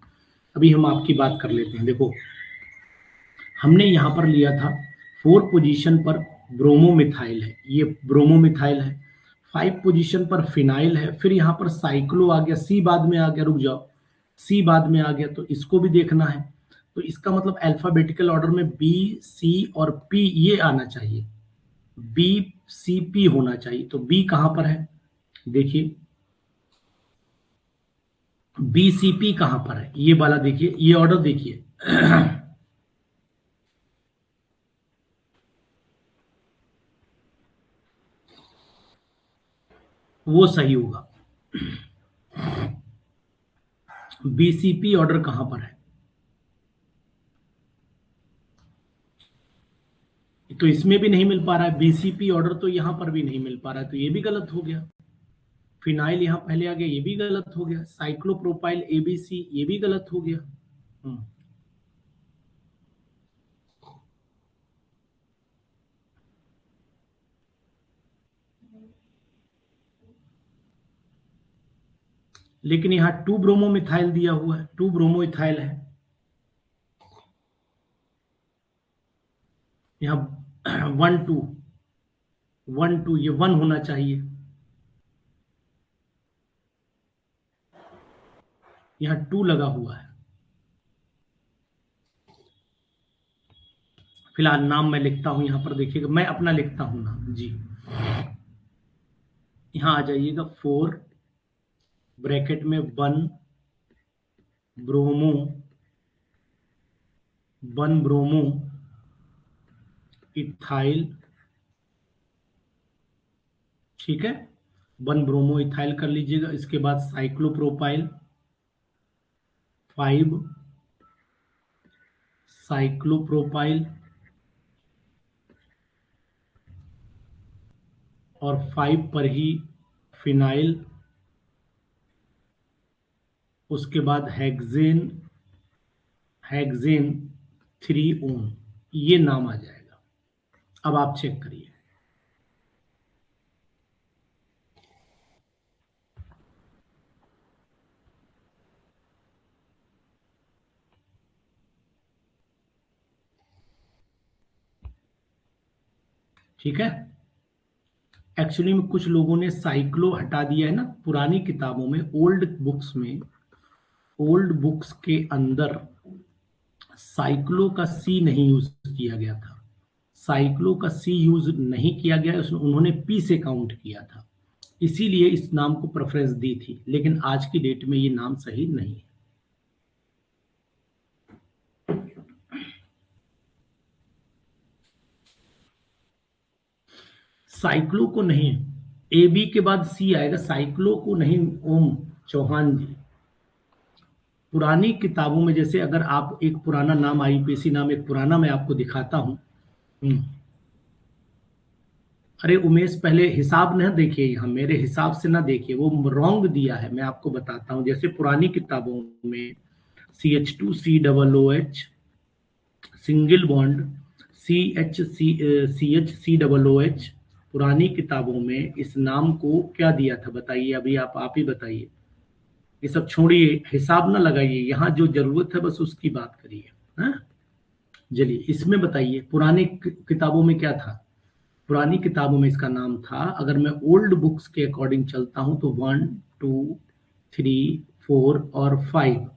अभी हम आपकी बात कर लेते हैं। देखो हमने यहाँ पर लिया था 4 पोजीशन पर ब्रोमोमिथाइल है, ये ब्रोमोमिथाइल है। 5 पोजीशन पर फिनाइल है, फिर यहाँ पर साइक्लो आ गया, सी बाद में आ गया, रुक जाओ, सी बाद में आ गया, तो इसको भी देखना है। तो इसका मतलब अल्फाबेटिकल ऑर्डर में बी सी और पी ये आना चाहिए, बी सी पी होना चाहिए। तो बी कहां पर है? देखिए बी सी पी कहां पर है, ये वाला देखिए, ये ऑर्डर देखिए। वो सही होगा। बीसीपी ऑर्डर कहां पर है? तो इसमें भी नहीं मिल पा रहा है, बीसीपी ऑर्डर तो यहां पर भी नहीं मिल पा रहा है, तो ये भी गलत हो गया। फिनाइल यहां पहले आ गया, ये भी गलत हो गया। साइक्लोप्रोपाइल एबीसी, ये भी गलत हो गया। हम्म, लेकिन यहाँ 2 ब्रोमो मिथाइल दिया हुआ है, 2 ब्रोमो इथाइल है। यहाँ 1 2 1 2, ये 1 होना चाहिए। यहाँ 2 लगा हुआ है। फिलहाल नाम मैं लिखता हूं, यहां पर देखिएगा, मैं अपना लिखता हूं नाम जी। यहां आ जाइएगा, 4 ब्रैकेट में 1 ब्रोमो, 1 ब्रोमो इथाइल, ठीक है, 1 ब्रोमो इथाइल कर लीजिएगा। इसके बाद साइक्लोप्रोपाइल, 5 साइक्लोप्रोपाइल और 5 पर ही फिनाइल। उसके बाद हेक्सेन, हेक्सेन 3 ओन, ये नाम आ जाएगा। अब आप चेक करिए। ठीक है, एक्चुअली में कुछ लोगों ने साइक्लो हटा दिया है ना पुरानी किताबों में, ओल्ड बुक्स के अंदर साइक्लो का सी नहीं यूज किया गया था। साइक्लो का सी यूज नहीं किया गया, उसमें उन्होंने पी से काउंट किया था, इसीलिए इस नाम को प्रेफरेंस दी थी। लेकिन आज की डेट में ये नाम सही नहीं है। साइक्लो को नहीं, ए बी के बाद सी आएगा, साइक्लो को नहीं। ओम चौहान जी, पुरानी किताबों में, जैसे अगर आप एक पुराना नाम, आईपीसी नाम एक पुराना मैं आपको दिखाता हूं। अरे उमेश, पहले हिसाब न देखिए, यहाँ मेरे हिसाब से ना देखिए, वो रॉन्ग दिया है। मैं आपको बताता हूँ, जैसे पुरानी किताबों में CH2COOH सिंगल बॉन्ड, CH पुरानी किताबों में इस नाम को क्या दिया था बताइए, अभी आप ही बताइए। ये सब छोड़िए, हिसाब ना लगाइए, यहाँ जो जरूरत है बस उसकी बात करिए। हाँ, चलिए इसमें बताइए पुरानी किताबों में क्या था। पुरानी किताबों में इसका नाम था, अगर मैं ओल्ड बुक्स के अकॉर्डिंग चलता हूं तो 1 2 3 4 और 5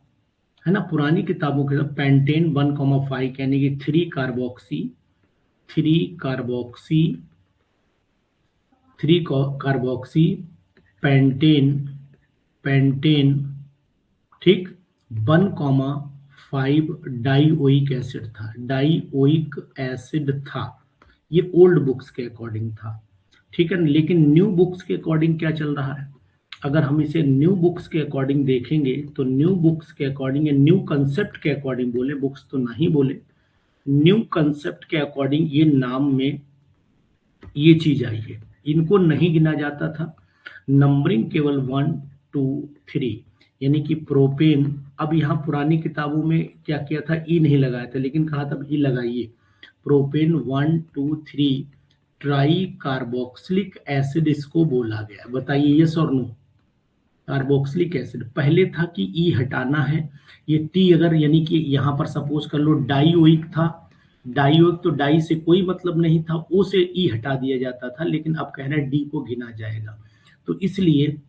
है ना। पुरानी किताबों के पेंटेन 1,5 यानी कि 3 कार्बोक्सी पेंटेन, पेंटेन, ठीक, 1,5 डाइओइक एसिड था, डाइओइक एसिड था। ये ओल्ड बुक्स के अकॉर्डिंग था, ठीक है। लेकिन न्यू बुक्स के अकॉर्डिंग क्या चल रहा है, अगर हम इसे न्यू बुक्स के अकॉर्डिंग देखेंगे तो न्यू बुक्स के अकॉर्डिंग या न्यू कंसेप्ट के अकॉर्डिंग, बोले बुक्स तो नहीं बोले, न्यू कंसेप्ट के अकॉर्डिंग ये नाम में ये चीज आई है। इनको नहीं गिना जाता था, नंबरिंग केवल 1 2 3 यानी कि प्रोपेन। अब यहाँ पुरानी किताबों में क्या किया था, ई नहीं लगाया था, लेकिन कहा था ई लगाइए। प्रोपेन 1 2 3 ट्राई कार्बोक्सिलिक एसिड इसको बोला गया। बताइए यस और नो। कार्बोक्सिलिक एसिड पहले था कि ई हटाना है, ये टी अगर यानी कि यहाँ पर सपोज कर लो डाइओइक था, डाइओइक तो डाई से कोई मतलब नहीं था, ओ से ई हटा दिया जाता था, लेकिन अब कह रहे हैं डी को गिना जाएगा। तो इसलिए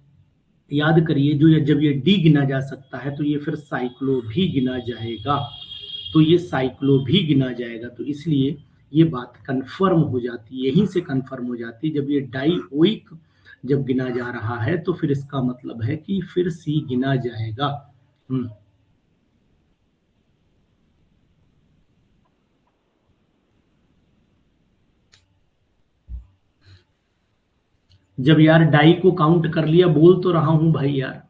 याद करिए, जो जब ये डी गिना जा सकता है तो ये फिर साइक्लो भी गिना जाएगा, तो ये साइक्लो भी गिना जाएगा। तो इसलिए ये बात कंफर्म हो जाती है, यहीं से कंफर्म हो जाती है। जब ये डाइओइक जब गिना जा रहा है तो फिर इसका मतलब है कि फिर सी गिना जाएगा। जब यार डाई को काउंट कर लिया, बोल तो रहा हूं भाई यार,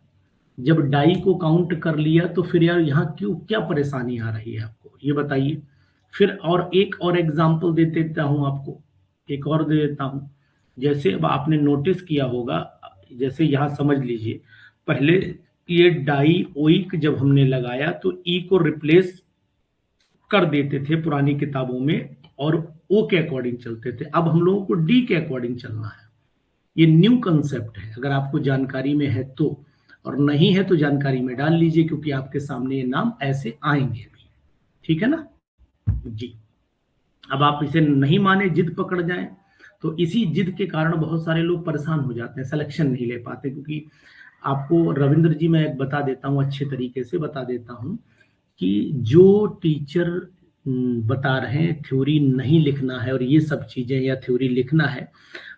जब डाई को काउंट कर लिया तो फिर यार यहाँ क्यों, क्या परेशानी आ रही है आपको, ये बताइए। फिर और एक और एग्जांपल दे देता हूं आपको, एक और दे देता हूं। जैसे अब आपने नोटिस किया होगा, जैसे यहाँ समझ लीजिए, पहले ये डाई ओइक जब हमने लगाया तो ई को रिप्लेस कर देते थे पुरानी किताबों में और ओ के अकॉर्डिंग चलते थे। अब हम लोगों को डी के अकॉर्डिंग चलना है। ये न्यू कंसेप्ट है, अगर आपको जानकारी में है तो। और नहीं है तो जानकारी में डाल लीजिए, क्योंकि आपके सामने ये नाम ऐसे आएंगे अभी। ठीक है ना जी। अब आप इसे नहीं माने, जिद पकड़ जाए, तो इसी जिद के कारण बहुत सारे लोग परेशान हो जाते हैं, सिलेक्शन नहीं ले पाते। क्योंकि आपको रविंद्र जी मैं एक बता देता हूँ, अच्छे तरीके से बता देता हूँ कि जो टीचर बता रहे हैं थ्योरी नहीं लिखना है और ये सब चीजें, या थ्योरी लिखना है,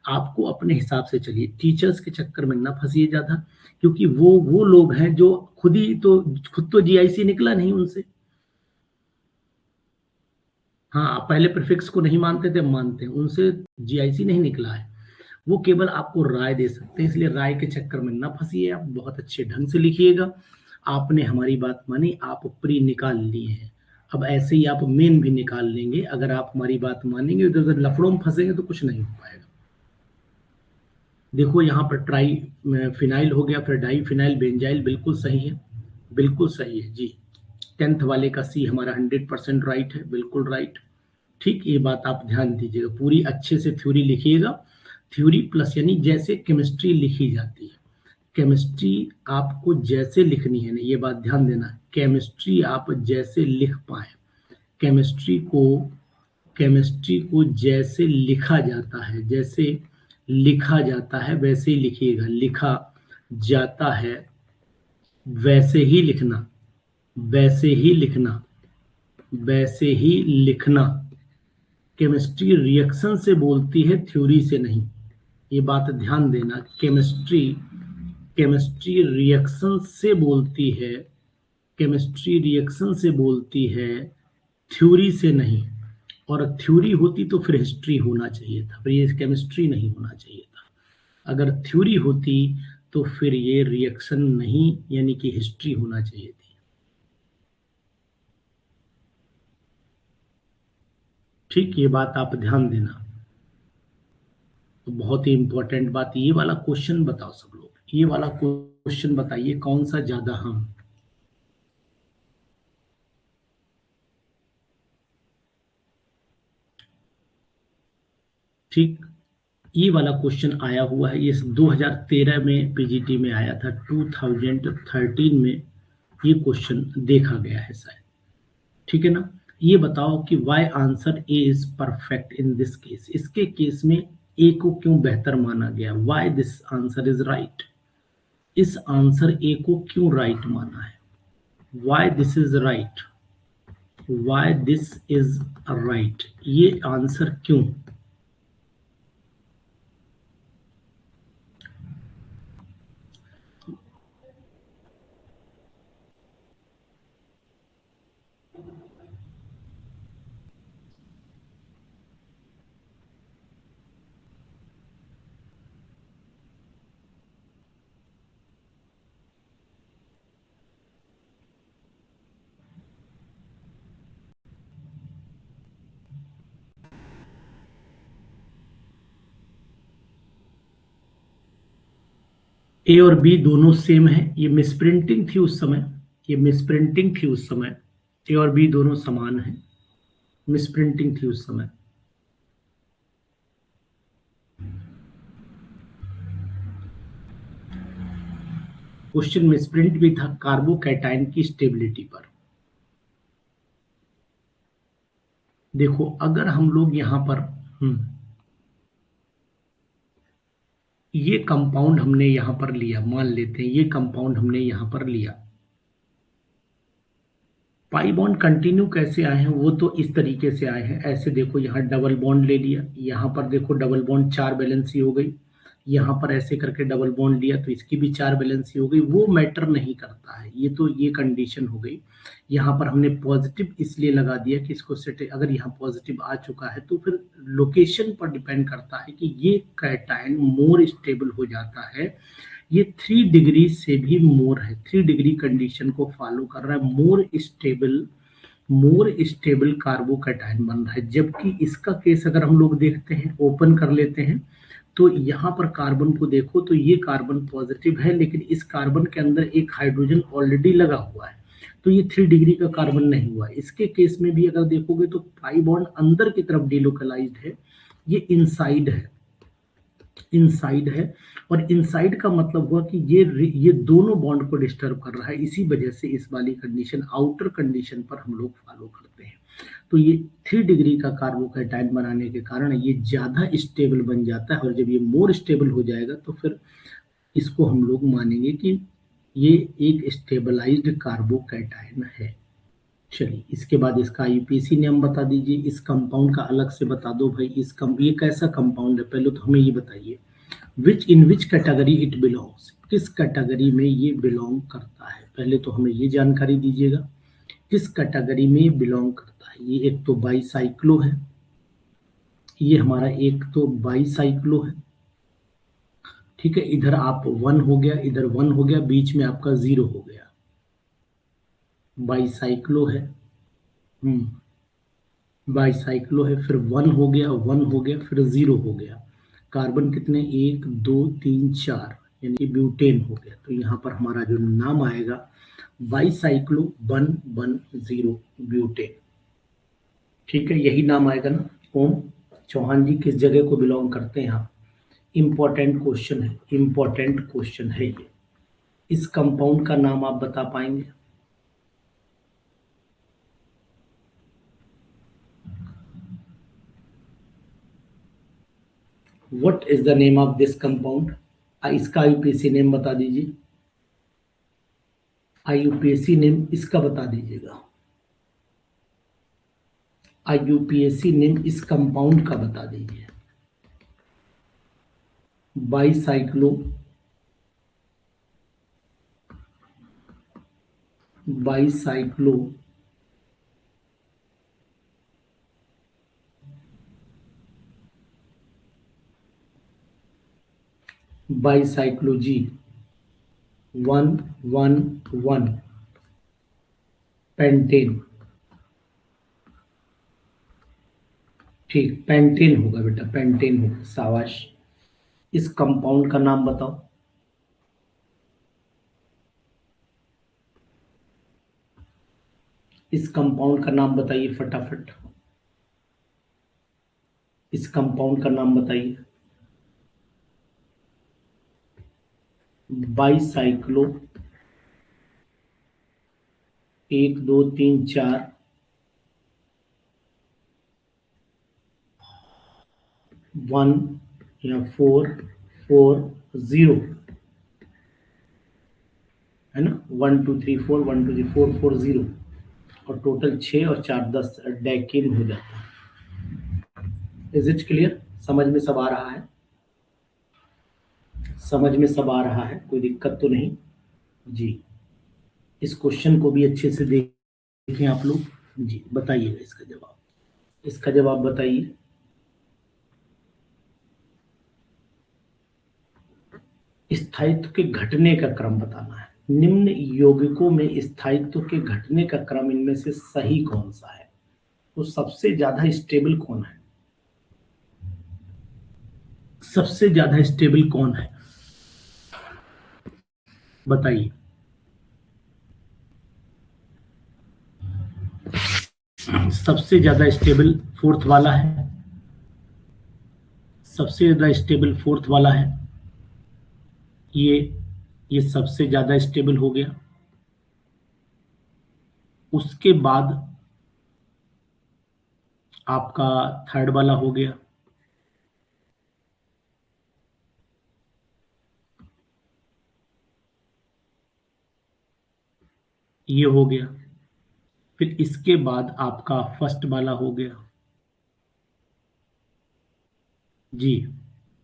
आपको अपने हिसाब से चलिए, टीचर्स के चक्कर में ना फंसिए ज्यादा। क्योंकि वो लोग हैं जो खुद तो जीआईसी निकला नहीं उनसे। हाँ, पहले प्रीफिक्स को नहीं मानते थे, मानते हैं, उनसे जीआईसी नहीं निकला है। वो केवल आपको राय दे सकते हैं, इसलिए राय के चक्कर में ना फंसिए, आप बहुत अच्छे ढंग से लिखिएगा। आपने हमारी बात मानी, आप प्री निकाल लिए हैं, अब ऐसे ही आप मेन भी निकाल लेंगे। अगर आप हमारी बात मानेंगे, तो अगर लफड़ों में फंसेंगे तो कुछ नहीं हो पाएगा। देखो यहाँ पर ट्राई फिनाइल हो गया, फिर डाई फिनाइल बेंजाइल, बिल्कुल सही है, बिल्कुल सही है जी। 10th वाले का सी हमारा 100% राइट है, बिल्कुल राइट। ठीक, ये बात आप ध्यान दीजिएगा, पूरी अच्छे से थ्योरी लिखिएगा। थ्योरी प्लस यानी जैसे केमिस्ट्री लिखी जाती है, केमिस्ट्री आपको जैसे लिखनी है ना, ये बात ध्यान देना, केमिस्ट्री आप जैसे लिख पाए, केमिस्ट्री को केमिस्ट्री को जैसे लिखा जाता है, जैसे लिखा जाता है वैसे ही लिखिएगा। लिखा जाता है वैसे ही लिखना, वैसे ही लिखना, वैसे ही लिखना। केमिस्ट्री रिएक्शन से बोलती है, थ्योरी से नहीं, ये बात ध्यान देना। केमिस्ट्री रिएक्शन से बोलती है, केमिस्ट्री रिएक्शन से बोलती है, थ्योरी से नहीं। और थ्योरी होती तो फिर हिस्ट्री होना चाहिए था, फिर ये केमिस्ट्री नहीं होना चाहिए था। अगर थ्योरी होती तो फिर ये रिएक्शन नहीं, यानी कि हिस्ट्री होना चाहिए थी। ठीक, ये बात आप ध्यान देना। तो बहुत ही इंपॉर्टेंट बात, ये वाला क्वेश्चन बताओ सब लोग, ये वाला क्वेश्चन बताइए कौन सा ज्यादा हम। ठीक, ये वाला क्वेश्चन आया हुआ है, ये 2013 में पीजीटी में आया था, 2013 में ये क्वेश्चन देखा गया है शायद। ठीक है ना। ये बताओ कि why answer A is perfect in this case, इसके केस में ए को क्यों बेहतर माना गया, why this answer is right, इस आंसर ए को क्यों राइट माना है, why this is right, why this is right, ये आंसर क्यों। ए और बी दोनों सेम है, ये मिसप्रिंटिंग थी उस समय, ये मिसप्रिंटिंग थी उस समय, ए और बी दोनों समान है, मिसप्रिंटिंग थी उस समय। क्वेश्चन मिसप्रिंट भी था कार्बोकैटायन की स्टेबिलिटी पर। देखो अगर हम लोग यहां पर ये कंपाउंड हमने यहां पर लिया, मान लेते हैं ये कंपाउंड हमने यहां पर लिया, पाई बॉन्ड कंटिन्यू कैसे आए हैं, वो तो इस तरीके से आए हैं, ऐसे देखो यहाँ डबल बॉन्ड ले लिया, यहाँ पर देखो डबल बॉन्ड 4 वैलेंसी हो गई, यहाँ पर ऐसे करके डबल बॉन्ड लिया तो इसकी भी 4 वैलेंसी हो गई, वो मैटर नहीं करता है, ये तो ये कंडीशन हो गई। यहाँ पर हमने पॉजिटिव इसलिए लगा दिया कि इसको सेट, अगर यहाँ पॉजिटिव आ चुका है तो फिर लोकेशन पर डिपेंड करता है कि ये कैटायन मोर स्टेबल हो जाता है, ये 3 डिग्री से भी मोर है, 3 डिग्री कंडीशन को फॉलो कर रहा है, मोर स्टेबल कार्बोकैटायन बन रहा है। जबकि इसका केस अगर हम लोग देखते हैं, ओपन कर लेते हैं, तो यहाँ पर कार्बन को देखो तो ये कार्बन पॉजिटिव है, लेकिन इस कार्बन के अंदर एक हाइड्रोजन ऑलरेडी लगा हुआ है, तो ये 3 डिग्री का कार्बन नहीं हुआ। इसके केस में भी अगर देखोगे तो पाई बॉन्ड अंदर की तरफ डिलोकलाइज्ड है, ये इनसाइड है, इनसाइड है, और इनसाइड का मतलब हुआ कि ये दोनों बॉन्ड को डिस्टर्ब कर रहा है, इसी वजह से इस वाली कंडीशन आउटर कंडीशन पर हम लोग फॉलो करते हैं। तो ये 3 डिग्री का कार्बोकैटायन बनाने के कारण ये ज्यादा स्टेबल बन जाता है, और जब ये मोर स्टेबल हो जाएगा तो फिर इसको हम लोग मानेंगे कि ये एक स्टेबलाइज्ड कार्बोकैटायन है। चलिए, इसके बाद इसका आईयूपीएसी नेम बता दीजिए। इस कंपाउंड का अलग से बता दो भाई, ये कैसा कंपाउंड है, पहले तो हमें ये बताइए। विच कैटेगरी इट बिलोंग्स, किस कैटेगरी में ये बिलोंग करता है, पहले तो हमें ये जानकारी दीजिएगा, किस कैटेगरी में बिलोंग करता है। ये एक तो बाईसाइक्लो है, ये हमारा एक तो बाईसाइक्लो है, ठीक है। इधर आप 1 हो गया, इधर 1 हो गया, बीच में आपका 0 हो गया, बाईसाइक्लो है। बाईसाइक्लो है, फिर 1 हो गया, 1 हो गया, फिर 0 हो गया। कार्बन कितने, 1 2 3 4, यानी कि ब्यूटेन हो गया। तो यहाँ पर हमारा जो नाम आएगा बाईसाइक्लो 110 ब्यूटेन, ठीक है, यही नाम आएगा ना। ओम चौहान जी किस जगह को बिलोंग करते हैं आप? इंपॉर्टेंट क्वेश्चन है, इंपॉर्टेंट क्वेश्चन है ये। इस कंपाउंड का नाम आप बता पाएंगे? What is the name of this compound? इसका आईयूपीएसी नेम बता दीजिए। आईयूपीएसी नेम इसका बता दीजिएगा। आईयूपीएसी नेम इस कंपाउंड का बता दीजिए। बाईसाइक्लो बाईसाइक्लो बाईसाइक्लोजी 111 पेंटेन, ठीक, पेंटेन होगा बेटा, पेंटेन होगा, शाबाश। इस कंपाउंड का नाम बताओ। इस कंपाउंड का नाम बताइए फटाफट। इस कंपाउंड का नाम बताइए। बाईसाइक्लो 1 2 3 4 1 या 4 4 0, है ना, 1 2 3 4 1 2 3 4 4 0, और टोटल 6 और 4 10 डेकेन हो जाता है। Is it clear? समझ में सब आ रहा है? समझ में सब आ रहा है, कोई दिक्कत तो नहीं जी? इस क्वेश्चन को भी अच्छे से देखें आप लोग जी, बताइएगा इसका जवाब। इसका जवाब बताइए। स्थायित्व के घटने का क्रम बताना है। निम्न यौगिकों में स्थायित्व के घटने का क्रम इनमें से सही कौन सा है? तो सबसे ज्यादा स्टेबल कौन है? सबसे ज्यादा स्टेबल कौन है, बताइए। सबसे ज्यादा स्टेबल फोर्थ वाला है, सबसे ज्यादा स्टेबल फोर्थ वाला है। ये ये सबसे ज्यादा स्टेबल हो गया। उसके बाद आपका थर्ड वाला हो गया। ये हो गया। फिर इसके बाद आपका फर्स्ट वाला हो गया जी,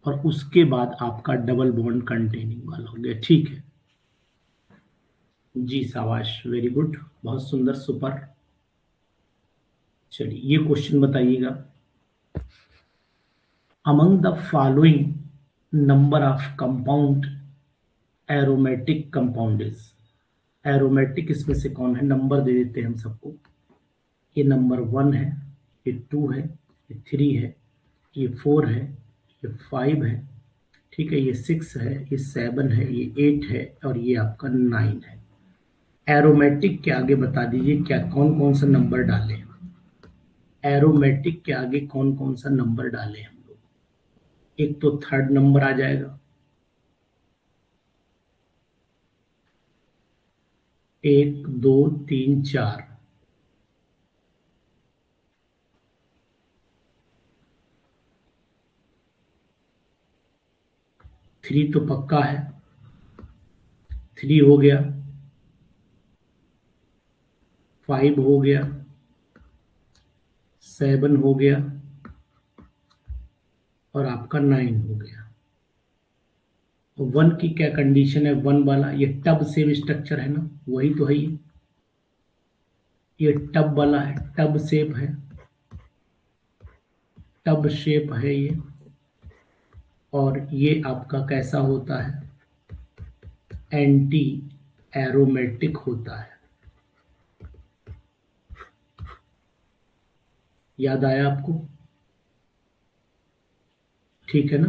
और उसके बाद आपका डबल बॉन्ड कंटेनिंग वाला हो गया, ठीक है जी, शाबाश, वेरी गुड, बहुत सुंदर, सुपर। चलिए, ये क्वेश्चन बताइएगा। Among the following number of compound aromatic compound is, aromatic इसमें से कौन है, नंबर दे देते हैं हम सबको। ये नंबर 1 है, ये 2 है, ये 3 है, ये 4 है, ये 5 है, ठीक है, ये 6 है, ये 7 है, ये 8 है, और ये आपका 9 है। एरोमेटिक के आगे बता दीजिए क्या कौन कौन सा नंबर डालें। एरोमेटिक के आगे कौन कौन सा नंबर डालें हम लोग? एक तो थर्ड नंबर आ जाएगा, एक दो तीन चार, थ्री तो पक्का है, थ्री हो गया, फाइव हो गया, सेवन हो गया और आपका नाइन हो गया। वन की क्या कंडीशन है? वन वाला ये टब सेम स्ट्रक्चर है ना, वही तो है ये टब वाला है, टब शेप है, टब शेप है ये। और ये आपका कैसा होता है? एंटी एरोमेटिक होता है। याद आया आपको? ठीक है ना?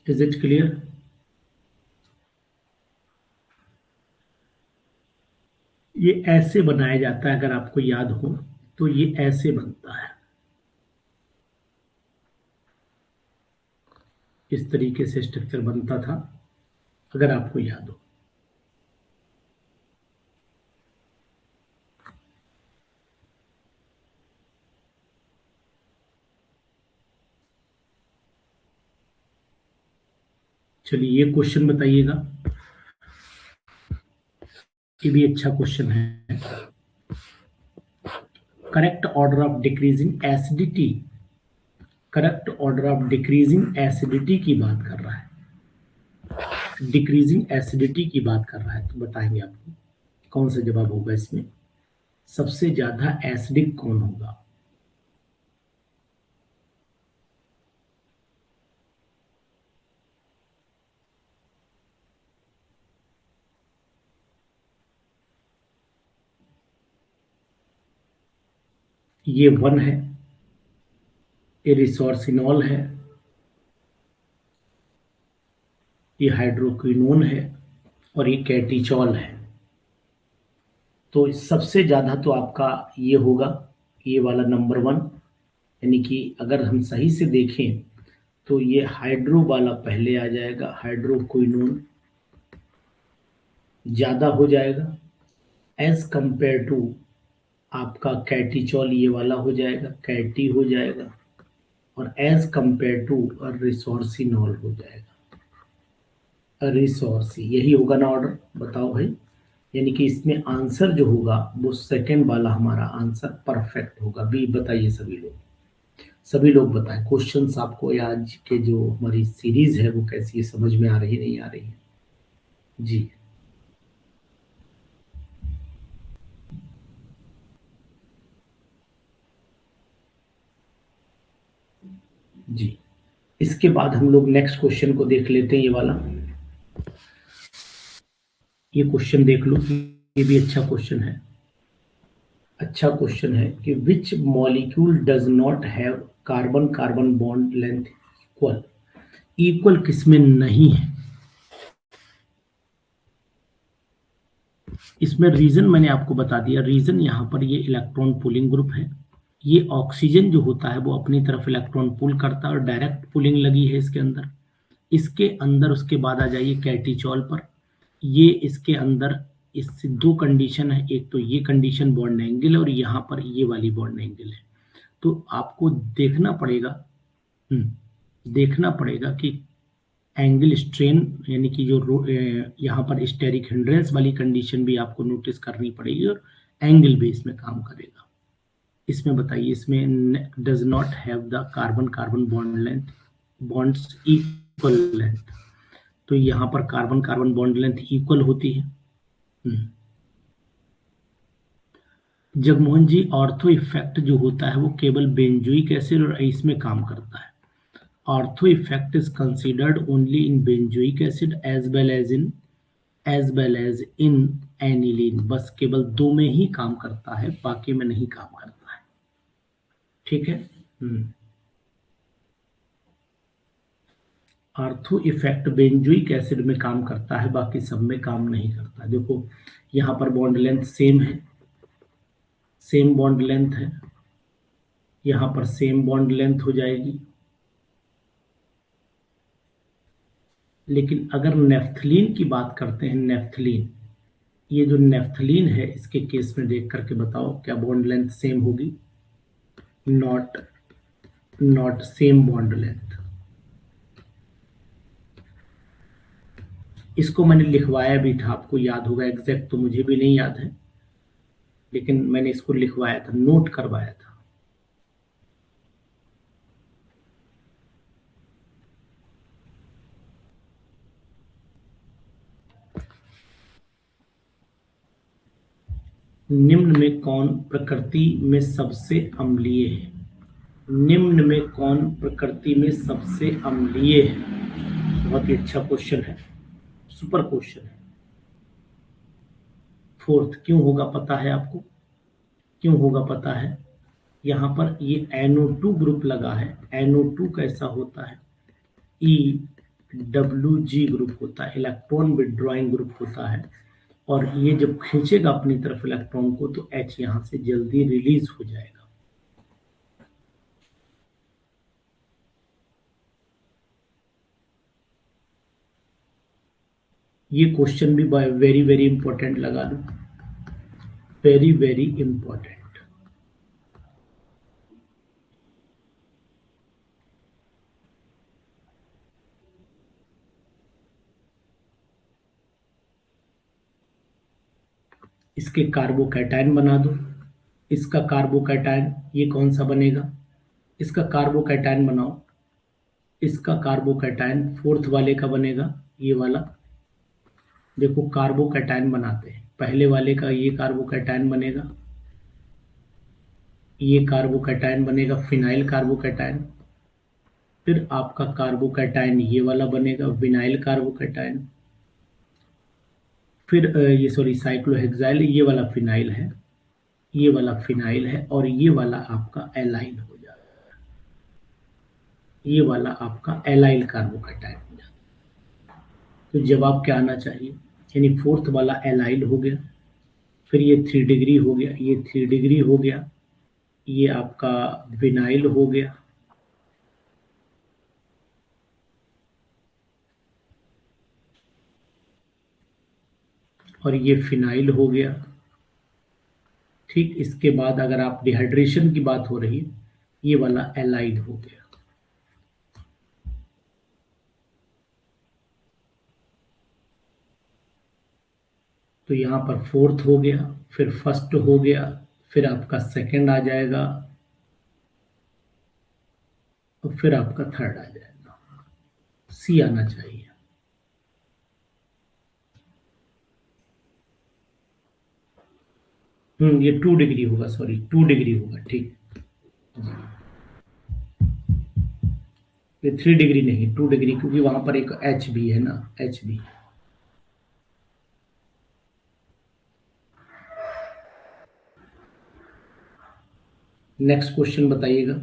Is it clear? ये ऐसे बनाया जाता है, अगर आपको याद हो तो ये ऐसे बनता है, इस तरीके से स्ट्रक्चर बनता था, अगर आपको याद हो। चलिए ये क्वेश्चन बताइएगा, ये भी अच्छा क्वेश्चन है। Correct order of decreasing acidity, correct order of decreasing acidity की बात कर रहा है, डिक्रीजिंग एसिडिटी की बात कर रहा है, तो बताएंगे आपको कौन सा जवाब होगा इसमें, सबसे ज्यादा एसिडिक कौन होगा? ये वन है, ये रिसोर्सिनॉल है, ये हाइड्रोक्विनोन है और ये कैटिचॉल है। तो सबसे ज्यादा तो आपका ये होगा, ये वाला नंबर वन, यानी कि अगर हम सही से देखें तो ये हाइड्रो वाला पहले आ जाएगा, हाइड्रोक्विनोन ज्यादा हो जाएगा एज कंपेयर टू आपका कैटिचॉल, ये वाला हो जाएगा, कैटी हो जाएगा, और एज कंपेयर टू रिसोर्सिनॉल हो जाएगा, रिसोर्सी। यही होगा ना ऑर्डर? बताओ भाई, यानी कि इसमें आंसर जो होगा वो सेकंड वाला हमारा आंसर परफेक्ट होगा। बी बताइए सभी लोग, सभी लोग बताएं क्वेश्चंस आपको, या आज के जो हमारी सीरीज है वो कैसी है, समझ में आ रही है नहीं आ रही है? जी जी। इसके बाद हम लोग नेक्स्ट क्वेश्चन को देख लेते हैं, ये वाला, ये क्वेश्चन देख लो, ये भी अच्छा क्वेश्चन है, अच्छा क्वेश्चन है कि which molecule does not have carbon carbon bond length equal, equal किसमें नहीं है? इसमें रीजन मैंने आपको बता दिया, रीजन यहाँ पर ये इलेक्ट्रॉन पुलिंग ग्रुप है, ये ऑक्सीजन जो होता है वो अपनी तरफ इलेक्ट्रॉन पुल करता है और डायरेक्ट पुलिंग लगी है इसके अंदर, इसके अंदर। उसके बाद आ जाइए कैटिचॉल पर, ये इसके अंदर इससे दो कंडीशन है, एक तो ये कंडीशन बॉन्ड एंगल और यहाँ पर ये वाली बॉन्ड एंगल है। तो आपको देखना पड़ेगा, देखना पड़ेगा कि एंगल स्ट्रेन, यानी कि जो यहाँ पर स्टेरिक हिंड्रेंस वाली कंडीशन भी आपको नोटिस करनी पड़ेगी, और एंगल भी इसमें काम करेगा। इसमें बताइए, इसमें does not have the carbon carbon bond length, bonds equal length, तो यहाँ पर carbon carbon bond length equal होती है। जगमोहन जी, ऑर्थो इफेक्ट जो होता है वो केवल बेंजोइक एसिड और इसमें काम करता है। Ortho effect is considered only in benzoic acid as well as in aniline, बस केवल दो में ही काम करता है, बाकी में नहीं काम करता है। ठीक है। ऑर्थो इफेक्ट बेंजोइक एसिड में काम करता है, बाकी सब में काम नहीं करता। देखो यहाँ पर बॉन्ड लेंथ सेम है, सेम बॉन्ड लेंथ है, यहाँ पर सेम बॉन्ड लेंथ हो जाएगी, लेकिन अगर नेफ्थलीन की बात करते हैं, नेफ्थलीन, ये जो नेफ्थलीन है इसके केस में देख करके बताओ क्या बॉन्ड लेंथ सेम होगी? Not, not same bond length. इसको मैंने लिखवाया भी था, आपको याद होगा, एग्जैक्ट तो मुझे भी नहीं याद है, लेकिन मैंने इसको लिखवाया था, नोट करवाया था। निम्न में कौन प्रकृति में सबसे अम्लीय है? निम्न में कौन प्रकृति में सबसे अम्लीय है? बहुत ही अच्छा क्वेश्चन है, सुपर क्वेश्चन है। फोर्थ क्यों होगा पता है आपको? क्यों होगा पता है? यहाँ पर ये NO2 ग्रुप लगा है। NO2 कैसा होता है? EWG ग्रुप होता है, इलेक्ट्रॉन विड्रॉइंग ग्रुप होता है, और ये जब खींचेगा अपनी तरफ इलेक्ट्रॉन को तो H यहाँ से जल्दी रिलीज हो जाएगा। ये क्वेश्चन भी वेरी वेरी इंपॉर्टेंट लगा दो, वेरी वेरी इंपॉर्टेंट। इसके कार्बोकैटायन बना दो, इसका कार्बोकैटायन ये कौन सा बनेगा? इसका कार्बोकैटायन बनाओ, इसका कार्बोकैटायन फोर्थ वाले का बनेगा, ये वाला। देखो कार्बोकैटायन बनाते हैं, पहले वाले का ये कार्बोकैटायन बनेगा, ये कार्बोकैटायन बनेगा फिनाइल कार्बोकैटायन। फिर आपका कार्बोकैटायन ये वाला बनेगा, विनाइल कार्बोकैटायन। फिर ये सॉरी साइक्लोहेक्साइल, ये वाला फिनाइल है, ये वाला फिनाइल है, और ये वाला आपका एलाइल हो जाएगा, ये वाला आपका एलाइल कार्बोकैटायन हो जाएगा। तो जवाब क्या आना चाहिए? यानी फोर्थ वाला एलाइल हो गया, फिर ये 3 डिग्री हो गया, ये 3 डिग्री हो गया, ये आपका विनाइल हो गया, और ये फिनाइल हो गया। ठीक, इसके बाद अगर आप डिहाइड्रेशन की बात हो रही है, ये वाला एलाइड हो गया। तो यहाँ पर फोर्थ हो गया, फिर फर्स्ट हो गया, फिर आपका सेकंड आ जाएगा, और फिर आपका थर्ड आ जाएगा। सी आना चाहिए। ये 2 डिग्री होगा, सॉरी 2 डिग्री होगा, ठीक। ये 3 डिग्री नहीं, 2 डिग्री, क्योंकि वहां पर एक एच भी है ना, एच भी। नेक्स्ट क्वेश्चन बताइएगा,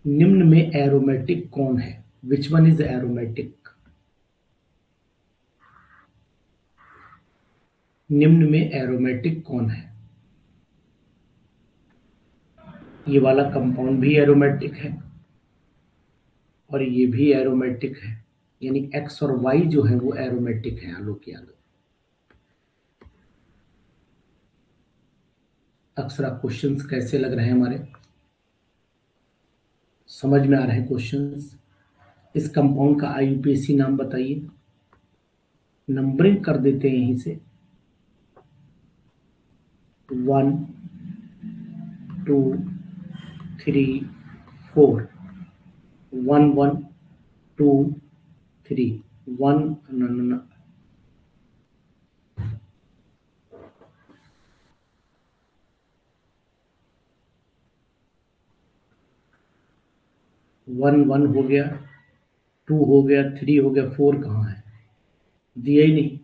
निम्न में एरोमेटिक कौन है? Which one is aromatic? निम्न में एरोमेटिक कौन है? ये वाला कंपाउंड भी एरोमेटिक है, और ये भी एरोमेटिक है, यानी एक्स और वाई जो है वो एरोमेटिक है। आलोक यादव, अक्सर क्वेश्चंस कैसे लग रहे हैं हमारे? समझ में आ रहे हैं क्वेश्चंस? इस कंपाउंड का IUPAC नाम बताइए, नंबरिंग कर देते हैं यहीं से, 1 2 3 4, 1 1 2 3 1, no, 1 1 हो गया, 2 हो गया, 3 हो गया, 4 कहाँ है? दिया ही नहीं।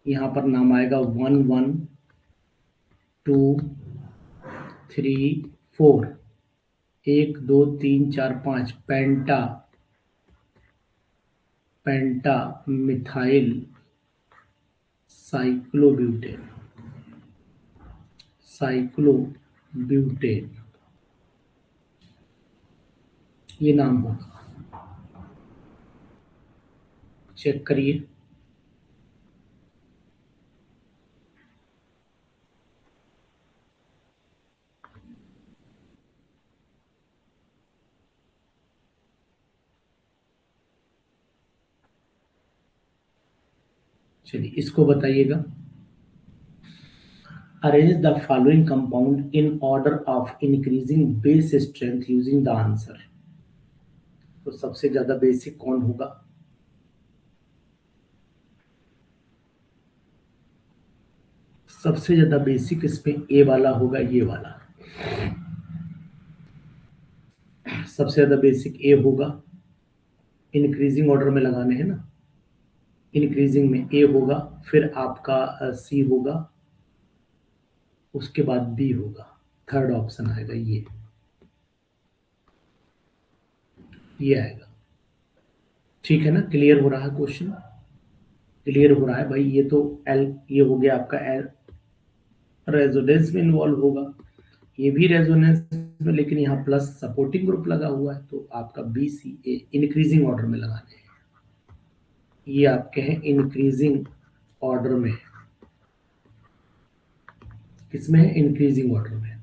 यहाँ पर नाम आएगा 1 1 2 3 4, 1 2 3 4 5, पेंटा, पेंटा मिथाइल साइक्लोब्यूटेन, साइक्लोब्यूटेन, ये नाम होगा। चेक करिए। चलिए इसको बताइएगा। Arrange the following compound in order of increasing base strength using the answer. तो सबसे ज्यादा बेसिक कौन होगा? सबसे ज्यादा बेसिक इसमें ए वाला होगा, ये वाला। सबसे ज्यादा बेसिक ए होगा। इंक्रीजिंग ऑर्डर में लगाने हैं ना, इंक्रीजिंग में ए होगा, फिर आपका सी होगा, उसके बाद बी होगा, थर्ड ऑप्शन आएगा ये आएगा। ठीक है ना? क्लियर हो रहा है क्वेश्चन? क्लियर हो रहा है भाई? ये तो एल, ये हो गया आपका एल, रेजोनेंस में इन्वॉल्व होगा, ये भी रेजोनेंस में, लेकिन यहाँ प्लस सपोर्टिंग ग्रुप लगा हुआ है, तो आपका बी सी ए इंक्रीजिंग ऑर्डर में लगाने हैं। ये आपके हैं इंक्रीजिंग ऑर्डर में। किसमें है? इंक्रीजिंग ऑर्डर में।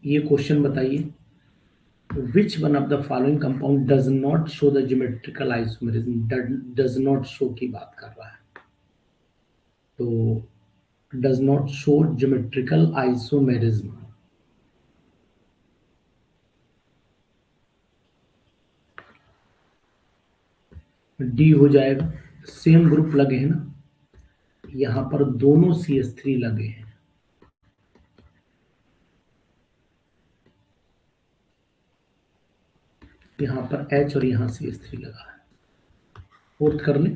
ये क्वेश्चन बताइए, which one of the following compound does not show the geometrical isomerism? does not show की बात कर रहा है, तो does not show geometrical isomerism, D हो जाएगा। सेम ग्रुप लगे हैं ना, यहां पर दोनों CH3 लगे हैं, यहां पर H और यहां CH3 लगा है। फोर्थ कर लें?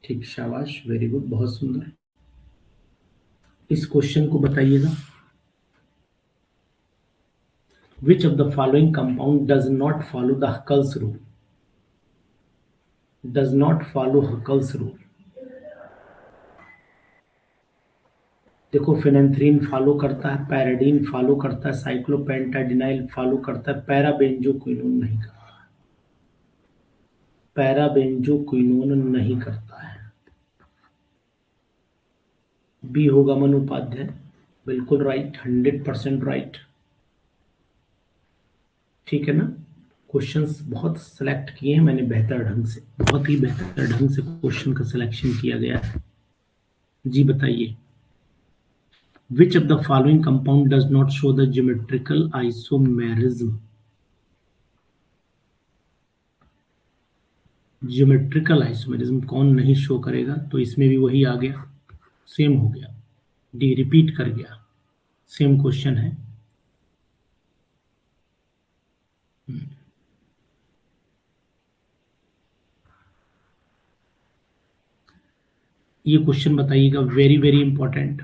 ठीक, शाबाश, वेरी गुड, बहुत सुंदर। इस क्वेश्चन को बताइएगा, which of the following compound does not follow the Huckel's rule? does not follow Huckel's rule। देखो, फेनेंथ्रीन फॉलो करता है, पैराडीन फॉलो करता है, साइक्लोपेंटाडिनाइल फॉलो करता है, पैराबेंजोक्विनोन नहीं करता है। पैराबेंजोक्विनोन नहीं करता है। बी होगा मनु उपाध्याय, बिल्कुल राइट, 100% राइट। ठीक है ना? क्वेश्चंस बहुत सेलेक्ट किए हैं मैंने बेहतर ढंग से, बहुत ही बेहतर ढंग से क्वेश्चन का सिलेक्शन किया गया है। जी बताइए, which of the following compound does not show the geometrical isomerism? Geometrical isomerism कौन नहीं शो करेगा? तो इसमें भी वही आ गया, सेम हो गया, डी रिपीट कर गया, सेम क्वेश्चन है। ये क्वेश्चन बताइएगा, very very important.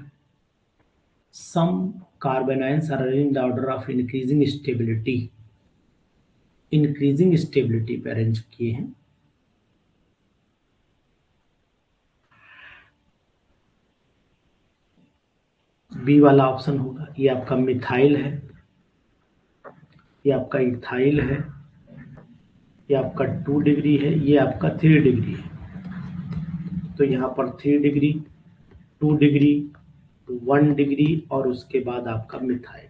Some carbon ions are arrange the order of increasing stability, increasing stability पे अरेंज किए हैं। बी वाला ऑप्शन होगा। ये आपका मिथाइल है, ये आपका इथाइल है, ये आपका 2 डिग्री है, ये आपका 3 डिग्री है। तो यहाँ पर 3 डिग्री, 2 डिग्री, 1 डिग्री और उसके बाद आपका मिथाइल।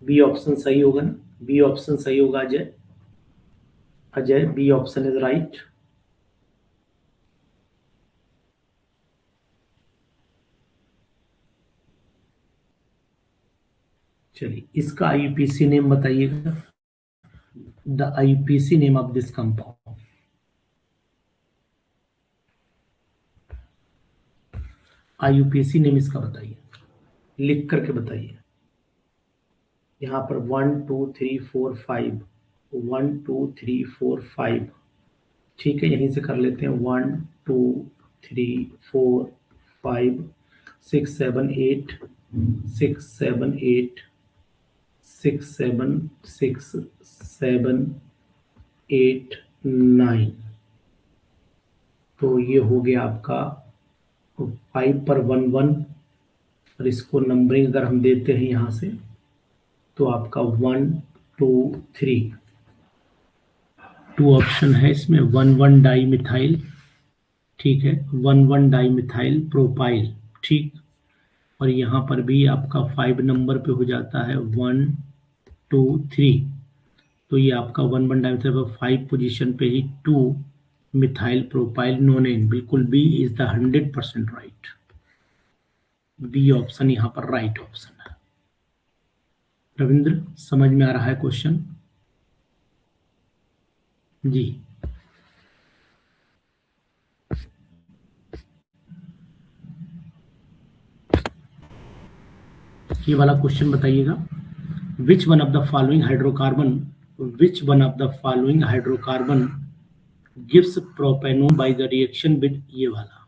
बी ऑप्शन सही होगा ना? बी ऑप्शन सही होगा Ajay? Ajay, B option is right. चलिए इसका आईयूपीसी नेम बताइएगा, the IUPAC name of this compound. IUPAC name इसका बताइए, लिख करके बताइए। यहाँ पर 1 2 3 4 5, 1 2 3 4 5, ठीक है, यहीं से कर लेते हैं। 1 2 3 4 5 6 7 8 6 7 8 6 7 6 7 8 9। तो ये हो गया आपका 5 पर 1 1, और इसको नंबरिंग अगर हम देते हैं यहाँ से, तो आपका 1 2 3, 2 ऑप्शन है इसमें, 1,1 डाई मिथाइल, ठीक है, 1,1 डाई मिथाइल प्रोपाइल, ठीक। और यहाँ पर भी आपका 5 नंबर पे हो जाता है 1 2 3, तो ये आपका 1,1 डाई मिथाइल 5 पोजीशन पे ही 2 मिथाइल प्रोपाइल नोनेन, बिल्कुल B is the 100% right. B option यहाँ पर राइट ऑप्शन है। रविंद्र, समझ में आ रहा है क्वेश्चन? जी, ये वाला क्वेश्चन बताइएगा। विच one of the following hydrocarbon gives propanone by the reaction with, ये वाला,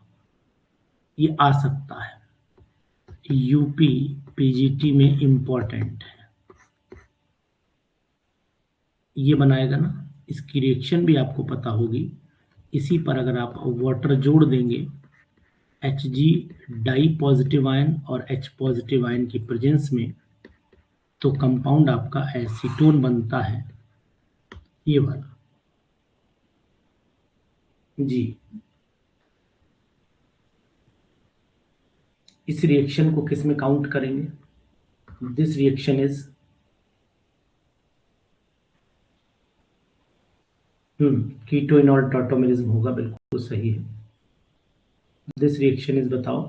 ये आ सकता है, यूपी पीजीटी में इंपॉर्टेंट है, ये बनाएगा ना, इसकी रिएक्शन भी आपको पता होगी। इसी पर अगर आप वाटर जोड़ देंगे, Hg डाई पॉजिटिव आयन और H पॉजिटिव आयन की प्रेजेंस में, तो कंपाउंड आपका एसीटोन बनता है, ये वाला। जी, इस रिएक्शन को किस में काउंट करेंगे? दिस रिएक्शन इज कीटोइनॉल टॉटोमेरिज्म होगा, बिल्कुल सही है। दिस रिएक्शन इज, बताओ,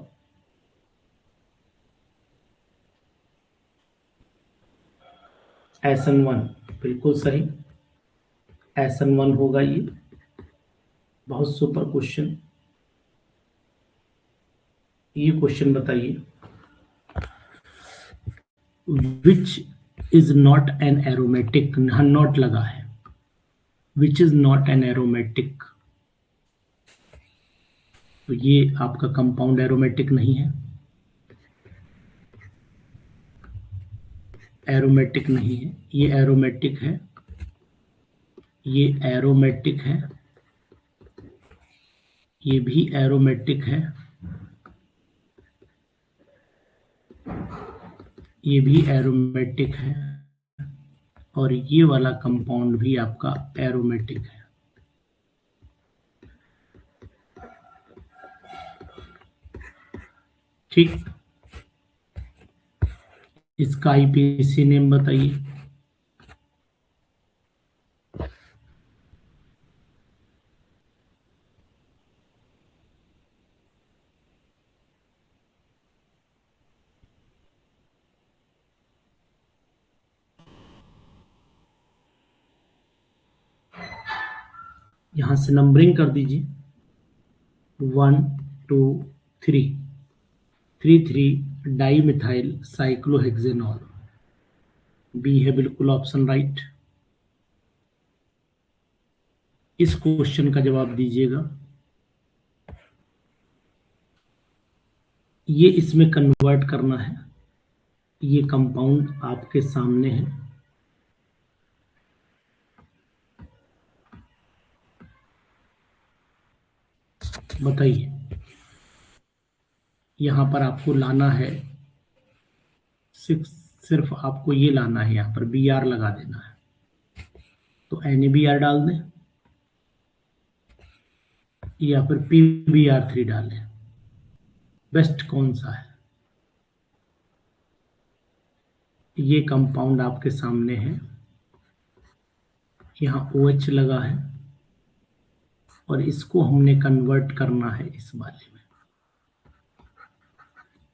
SN1, बिल्कुल सही, SN1 होगा ये। बहुत सुपर क्वेश्चन। ये क्वेश्चन बताइए, which is not an aromatic, not लगा है, which is not an aromatic, तो ये आपका कंपाउंड एरोमेटिक नहीं है, एरोमेटिक नहीं है, ये एरोमेटिक है, ये एरोमेटिक है, ये भी एरोमेटिक है, ये भी एरोमेटिक है, और ये वाला कंपाउंड भी आपका एरोमेटिक है। ठीक, इसका आईपीसी नेम बताइए। यहां से नंबरिंग कर दीजिए, 1 2 3, 3 डाई मिथाइल साइक्लोहेक्सेनॉल, बी है बिल्कुल ऑप्शन राइट। इस क्वेश्चन का जवाब दीजिएगा। ये इसमें कन्वर्ट करना है, ये कंपाउंड आपके सामने है, बताइए। यहां पर आपको लाना है, सिर्फ आपको ये लाना है, यहां पर बी आर लगा देना है, तो NaBr डाल दें या फिर PbR3 डालें, बेस्ट कौन सा है? ये कंपाउंड आपके सामने है, यहाँ OH लगा है, और इसको हमने कन्वर्ट करना है इस वाले में।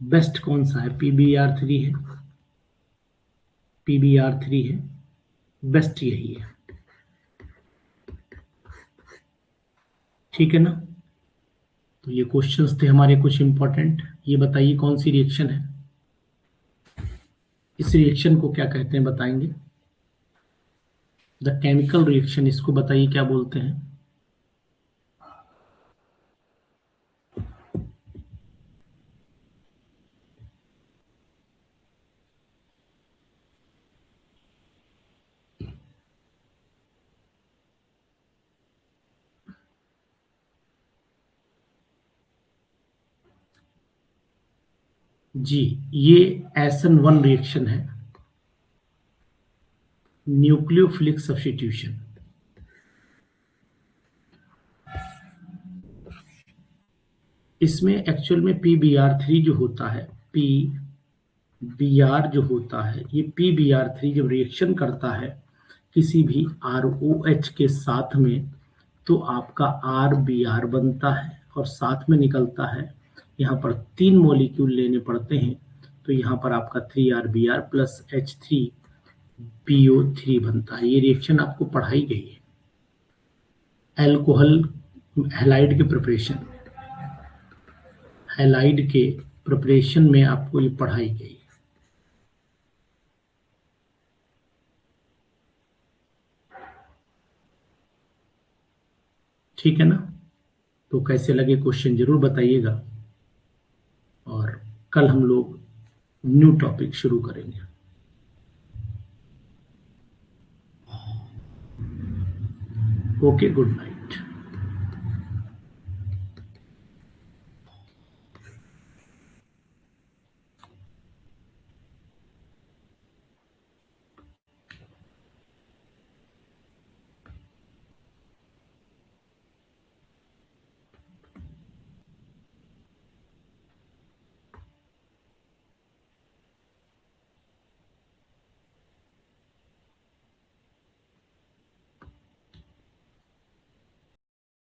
बेस्ट कौन सा है? PbR3 है, PbR3 है, बेस्ट यही है, ठीक है ना। तो ये क्वेश्चंस थे हमारे कुछ इंपॉर्टेंट। ये बताइए कौन सी रिएक्शन है, इस रिएक्शन को क्या कहते हैं, बताएंगे? द केमिकल रिएक्शन, इसको बताइए क्या बोलते हैं? जी, ये SN1 रिएक्शन है, न्यूक्लियोफिलिक सब्स्टिट्यूशन। इसमें एक्चुअल में PBr3 जो होता है, PBr जो होता है, ये PBr3 जब रिएक्शन करता है किसी भी ROH के साथ में, तो आपका RBr बनता है और साथ में निकलता है। यहाँ पर 3 मॉलिक्यूल लेने पड़ते हैं, तो यहाँ पर आपका 3RBr प्लस H3PO3 बनता है। ये रिएक्शन आपको पढ़ाई गई है एल्कोहल हैलाइड के प्रिपरेशन, हैलाइड के प्रिपरेशन में आपको ये पढ़ाई गई है। ठीक है ना? तो कैसे लगे क्वेश्चन जरूर बताइएगा, और कल हम लोग न्यू टॉपिक शुरू करेंगे। Okay, good night.